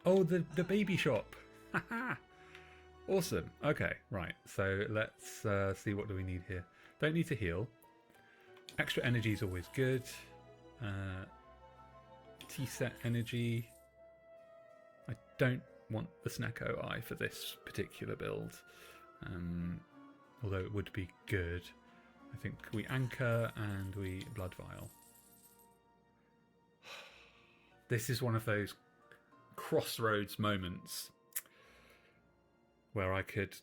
Oh, the baby shop. Awesome. Okay, right. So let's see, what do we need here? Don't need to heal. Extra energy is always good. T-set energy. I don't want the Snecko Eye for this particular build. Although it would be good. I think we anchor and we blood vial. This is one of those crossroads moments where I could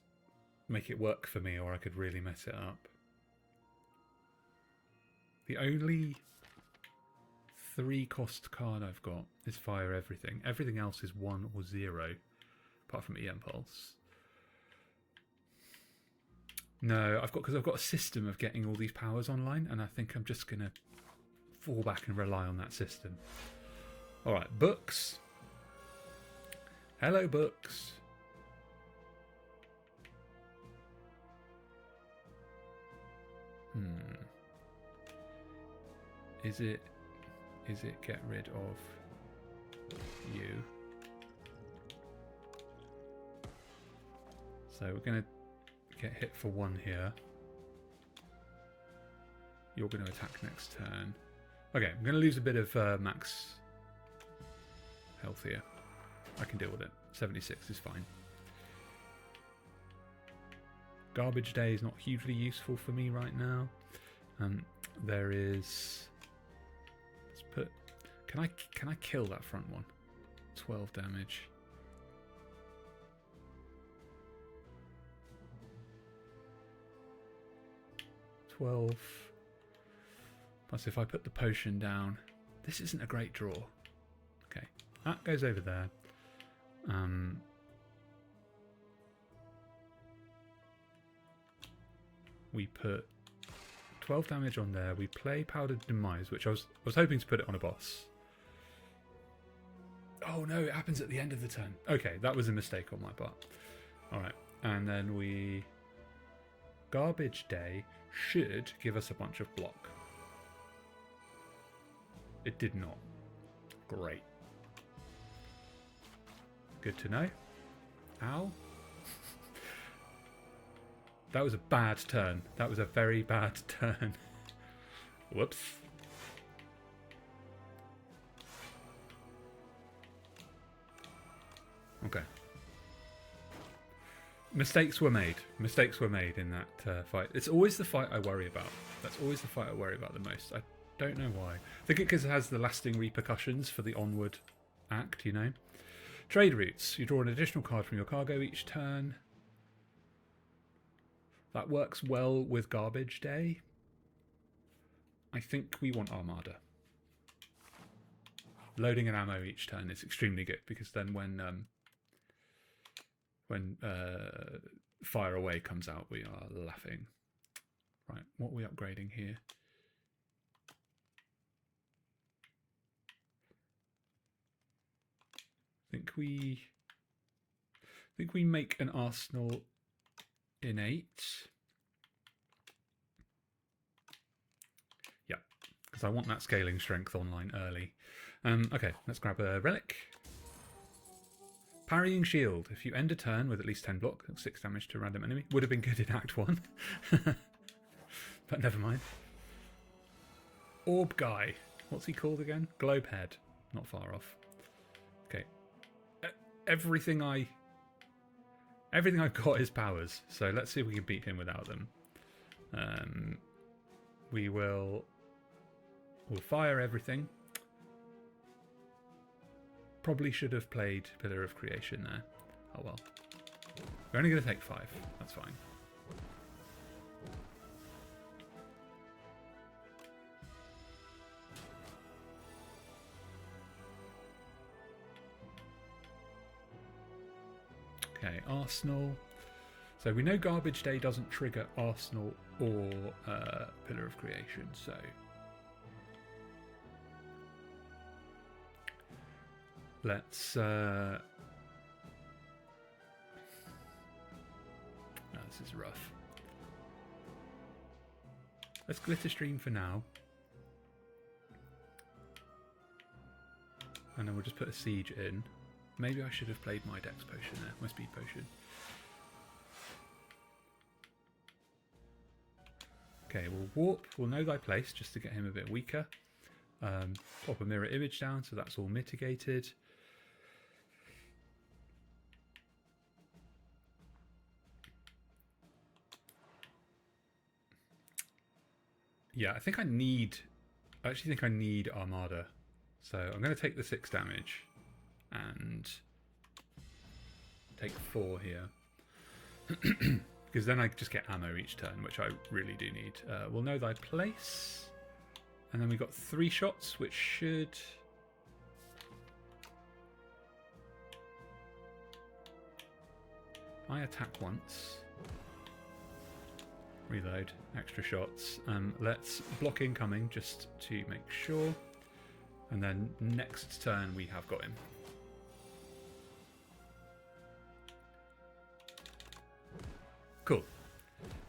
make it work for me or I could really mess it up. The only 3 cost card I've got is Fire Everything. Everything else is 1 or 0, apart from EM Pulse. No, because I've got a system of getting all these powers online, and I think I'm just going to fall back and rely on that system. Alright, books. Hello, books. Is it get rid of you? So we're going to get hit for 1 here. You're going to attack next turn. Okay, I'm going to lose a bit of max health here. I can deal with it. 76 is fine. Garbage Day is not hugely useful for me right now. There is... Let's put... Can I kill that front one? 12 damage. Plus if I put the potion down, this isn't a great draw. Okay, that goes over there. We put 12 damage on there. We play Powdered Demise, which I was hoping to put it on a boss. Oh no, it happens at the end of the turn. Okay, that was a mistake on my part. Alright, and then we... Garbage Day should give us a bunch of block. It did not. Great. Good to know. Ow. That was a bad turn. That was a very bad turn. Whoops. Okay. Mistakes were made. Mistakes were made in that fight. It's always the fight I worry about. That's always the fight I worry about the most. I don't know why. I think it because it has the lasting repercussions for the onward act, you know. Trade routes. You draw an additional card from your cargo each turn. That works well with Garbage Day. I think we want Armada. Loading an ammo each turn is extremely good because then when Fire Away comes out, we are laughing. Right, what are we upgrading here? I think we make an arsenal innate. Yeah, because I want that scaling strength online early. Okay, let's grab a relic. Parrying shield. If you end a turn with at least 10 block, 6 damage to a random enemy. Would have been good in Act 1. But never mind. Orb guy. What's he called again? Globe head. Not far off. Okay. Everything I've got is powers, so let's see if we can beat him without them. We'll fire everything. Probably should have played Pillar of Creation there. Oh well. We're only going to take 5. That's fine. Okay, Arsenal. So we know Garbage Day doesn't trigger Arsenal or Pillar of Creation, so... Let's... Oh, this is rough. Let's Glitter Stream for now. And then we'll just put a Siege in. Maybe I should have played my Dex Potion there, my Speed Potion. Okay, we'll Warp. We'll know thy place just to get him a bit weaker. Pop a Mirror Image down so that's all mitigated. Yeah, I actually think I need Armada. So I'm going to take the 6 damage and take 4 here. Because then I just get ammo each turn, which I really do need. We'll know thy place. And then we've got 3 shots, which should... I attack once. Reload, extra shots. Let's block incoming just to make sure. And then next turn we have got him. Cool.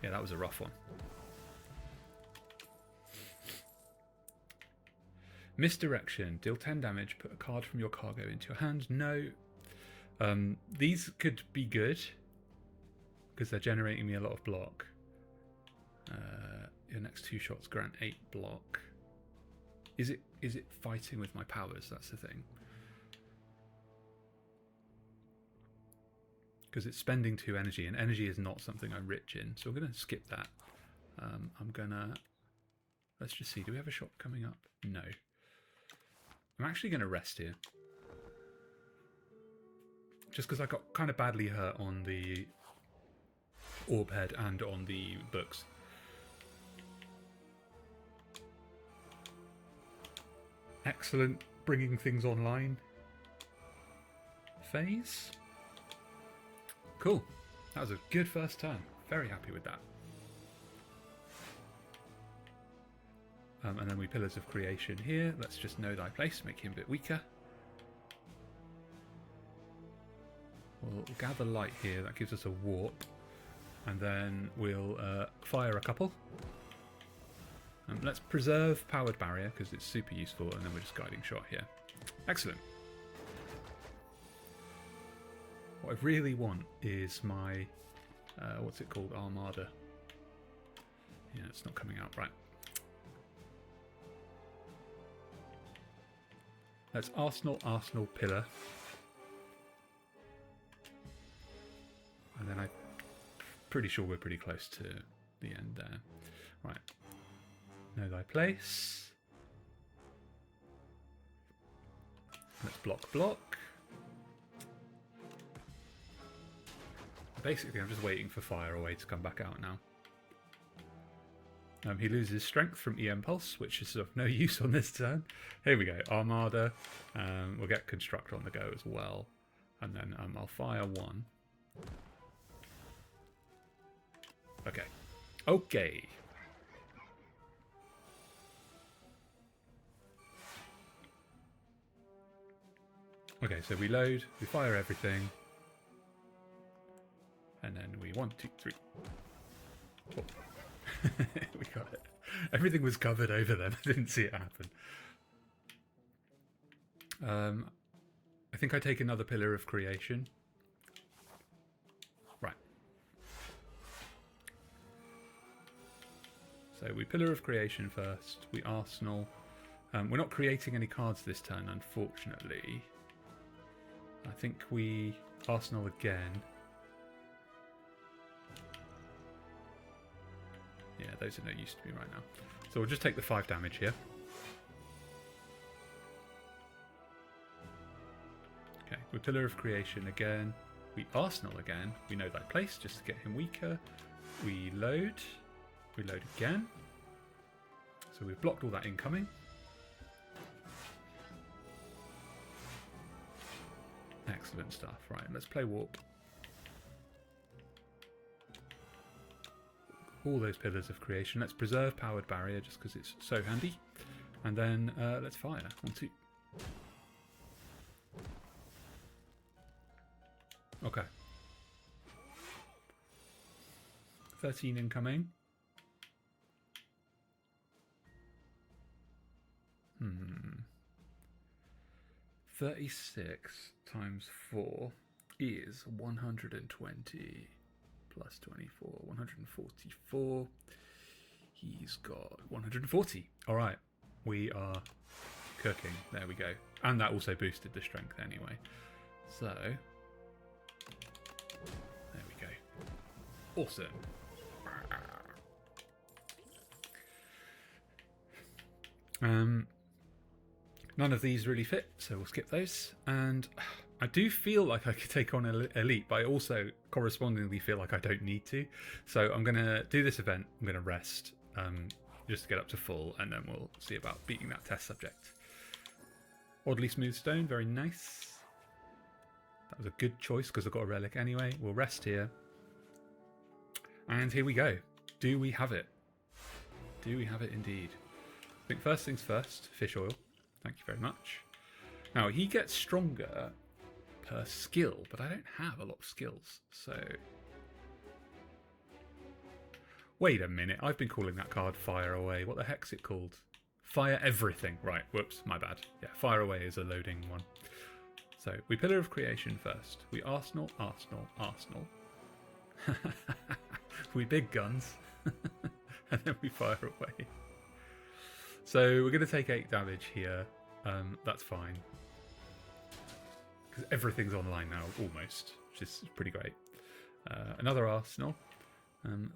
Yeah, that was a rough one. Misdirection. Deal 10 damage. Put a card from your cargo into your hand. No. These could be good because they're generating me a lot of block. Your next 2 shots grant 8 block. Is it fighting with my powers? That's the thing. Because it's spending 2 energy, and energy is not something I'm rich in. So we're going to skip that. I'm going to... Let's just see. Do we have a shot coming up? No. I'm actually going to rest here. Just because I got kind of badly hurt on the orb head and on the books. Excellent bringing things online phase. Cool. That was a good first turn. Very happy with that. And then we Pillars of Creation here. Let's just know thy place. Make him a bit weaker. We'll gather light here. That gives us a warp. And then we'll fire a couple. Let's preserve powered barrier because it's super useful, and then we're just guiding shot here. Excellent. What I really want is my, what's it called, Armada. Yeah, it's not coming out right. Let's Arsenal, pillar. And then I'm pretty sure we're pretty close to the end there. Right. Know thy place. Let's block. Basically, I'm just waiting for Fire Away to come back out now. He loses strength from EM Pulse, which is of no use on this turn. Here we go, Armada. We'll get Constructor on the go as well. And then I'll fire one. Okay. Okay, so we load, we fire everything. And then we 1, 2, 3. Oh. We got it. Everything was covered over them. I didn't see it happen. I think I take another Pillar of Creation. Right. So we Pillar of Creation first. We Arsenal. We're not creating any cards this turn, unfortunately. I think we Arsenal again. Yeah, those are no use to me right now. So we'll just take the 5 damage here. Okay, we Pillar of Creation again. We Arsenal again. We know thy place just to get him weaker. We load. We load again. So we've blocked all that incoming. Excellent stuff. Right, let's play Warp. All those Pillars of Creation. Let's preserve Powered Barrier just because it's so handy. And then let's fire. 1, 2. Okay. 13 incoming. 36 times 4 is 120 plus 24, 144. He's got 140. All right, we are cooking. There we go. And that also boosted the strength anyway. So, there we go. Awesome. None of these really fit, so we'll skip those. And I do feel like I could take on Elite, but I also correspondingly feel like I don't need to. So I'm going to do this event. I'm going to rest just to get up to full, and then we'll see about beating that test subject. Oddly Smooth Stone, very nice. That was a good choice because I've got a relic anyway. We'll rest here. And here we go. Do we have it? Do we have it indeed? I think first things first, fish oil. Thank you very much. Now, he gets stronger per skill, but I don't have a lot of skills, so... Wait a minute, I've been calling that card Fire Away. What the heck's it called? Fire Everything. Right, whoops, my bad. Yeah, Fire Away is a loading one. So, we Pillar of Creation first. We Arsenal, Arsenal, Arsenal. We big guns. And then we fire away. So we're going to take 8 damage here. That's fine. Because everything's online now, almost. Which is pretty great. Another Arsenal.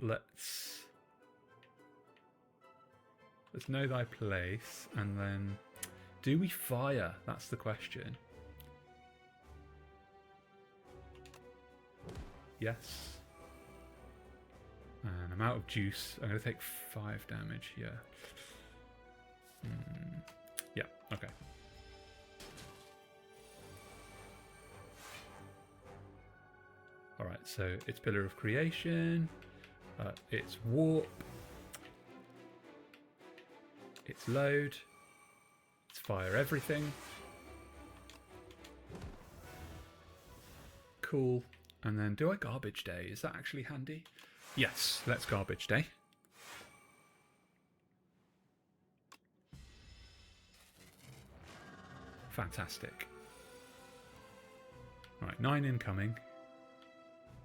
Let's know thy place. And then, do we fire? That's the question. Yes. And I'm out of juice. I'm going to take 5 damage here. Yeah, okay. Alright, so it's Pillar of Creation. It's Warp. It's Load. It's Fire Everything. cool. And then do I garbage day? Is that actually handy? Yes, let's garbage day. Fantastic. Right, 9 incoming.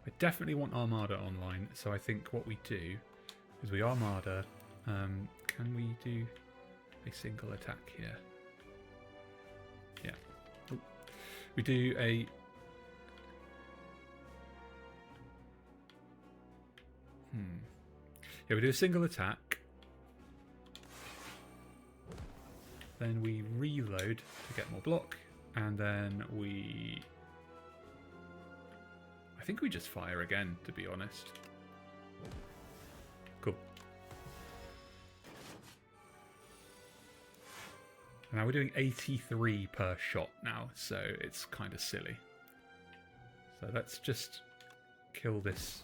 I definitely want Armada online, so I think what we do is we Armada. Can we do a single attack here? Yeah. Ooh. We do a... Yeah, we do a single attack. Then we reload to get more block. And then we... I think we just fire again, to be honest. Cool. Now we're doing 83 per shot now, so it's kind of silly. So let's just kill this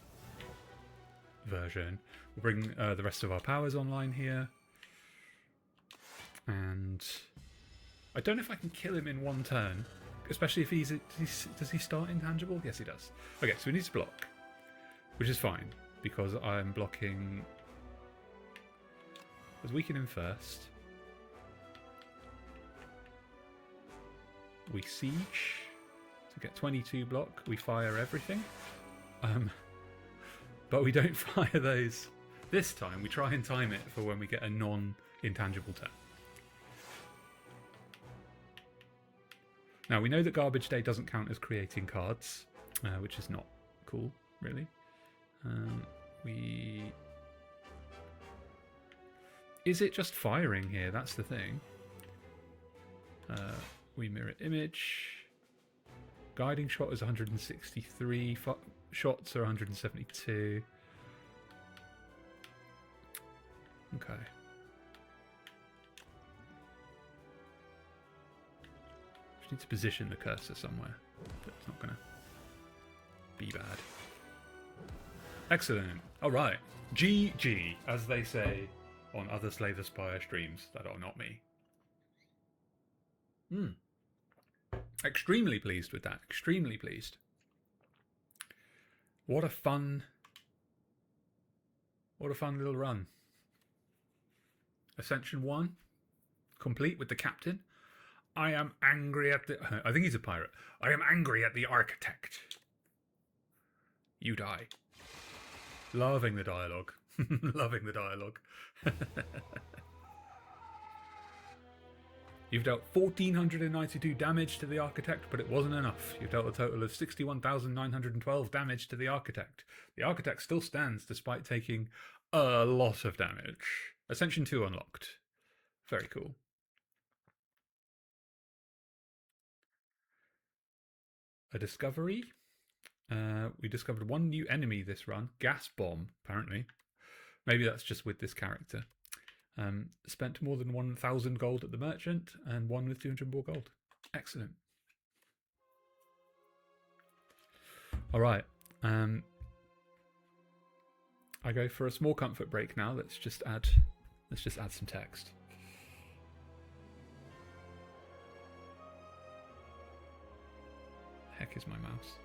version. We'll bring the rest of our powers online here. And I don't know if I can kill him in one turn. Especially if does he start intangible? Yes, he does. Okay, so we need to block, which is fine because I'm blocking. Let's weaken him first. We siege to get 22 block. We fire everything, but we don't fire those this time. We try and time it for when we get a non-intangible turn. Now, we know that Garbage Day doesn't count as creating cards, which is not cool, really. Is it just firing here? That's the thing. We mirror image. Guiding shot is 163. Shots are 172. Okay. Just need to position the cursor somewhere. But it's not going to be bad. Excellent. All right. GG, as they say on other Slay the Spire streams that are not me. Extremely pleased with that. Extremely pleased. What a fun little run. Ascension 1 complete with the captain. I am angry at the... I think he's a pirate. I am angry at the architect. You die. Loving the dialogue. Loving the dialogue. You've dealt 1,492 damage to the architect, but it wasn't enough. You've dealt a total of 61,912 damage to the architect. The architect still stands despite taking a lot of damage. Ascension 2 unlocked. Very cool. A discovery. We discovered one new enemy this run. Gas bomb, apparently. Maybe that's just with this character. Spent more than 1,000 gold at the merchant and one with 200 more gold. Excellent. All right. I go for a small comfort break now. Let's just add some text. The heck is my mouse?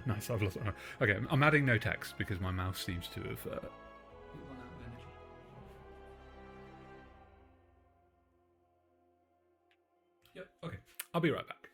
Nice, I've lost it. Okay, I'm adding no text because my mouse seems to have run out of energy. Yep, okay. I'll be right back.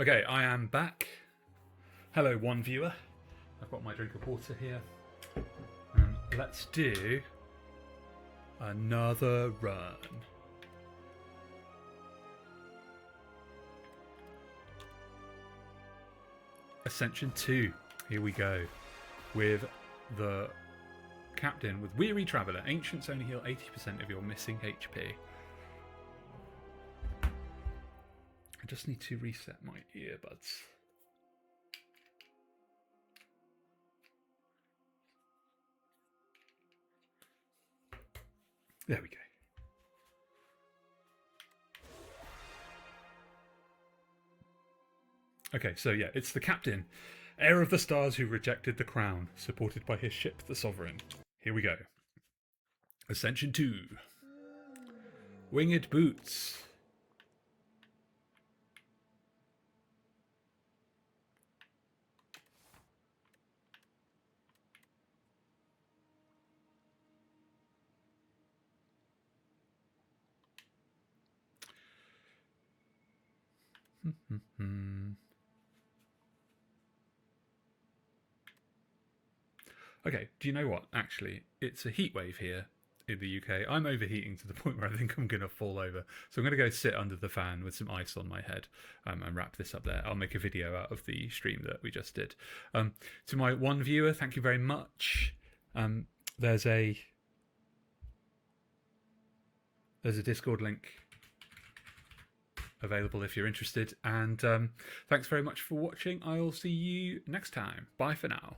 Okay, I am back. Hello, one viewer. I've got my drink of water here. Let's do another run. Ascension 2. Here we go. With the captain with Weary Traveller. Ancients only heal 80% of your missing HP. I just need to reset my earbuds. There we go. Okay, so yeah, it's the captain, heir of the stars who rejected the crown, supported by his ship, the Sovereign. Here we go. Ascension 2. Winged Boots. Okay, do you know what? Actually, it's a heat wave here in the UK. I'm overheating to the point where I think I'm going to fall over. So I'm going to go sit under the fan with some ice on my head and wrap this up there. I'll make a video out of the stream that we just did. To my one viewer, thank you very much. There's a Discord link available if you're interested. And thanks very much for watching. I'll see you next time. Bye for now.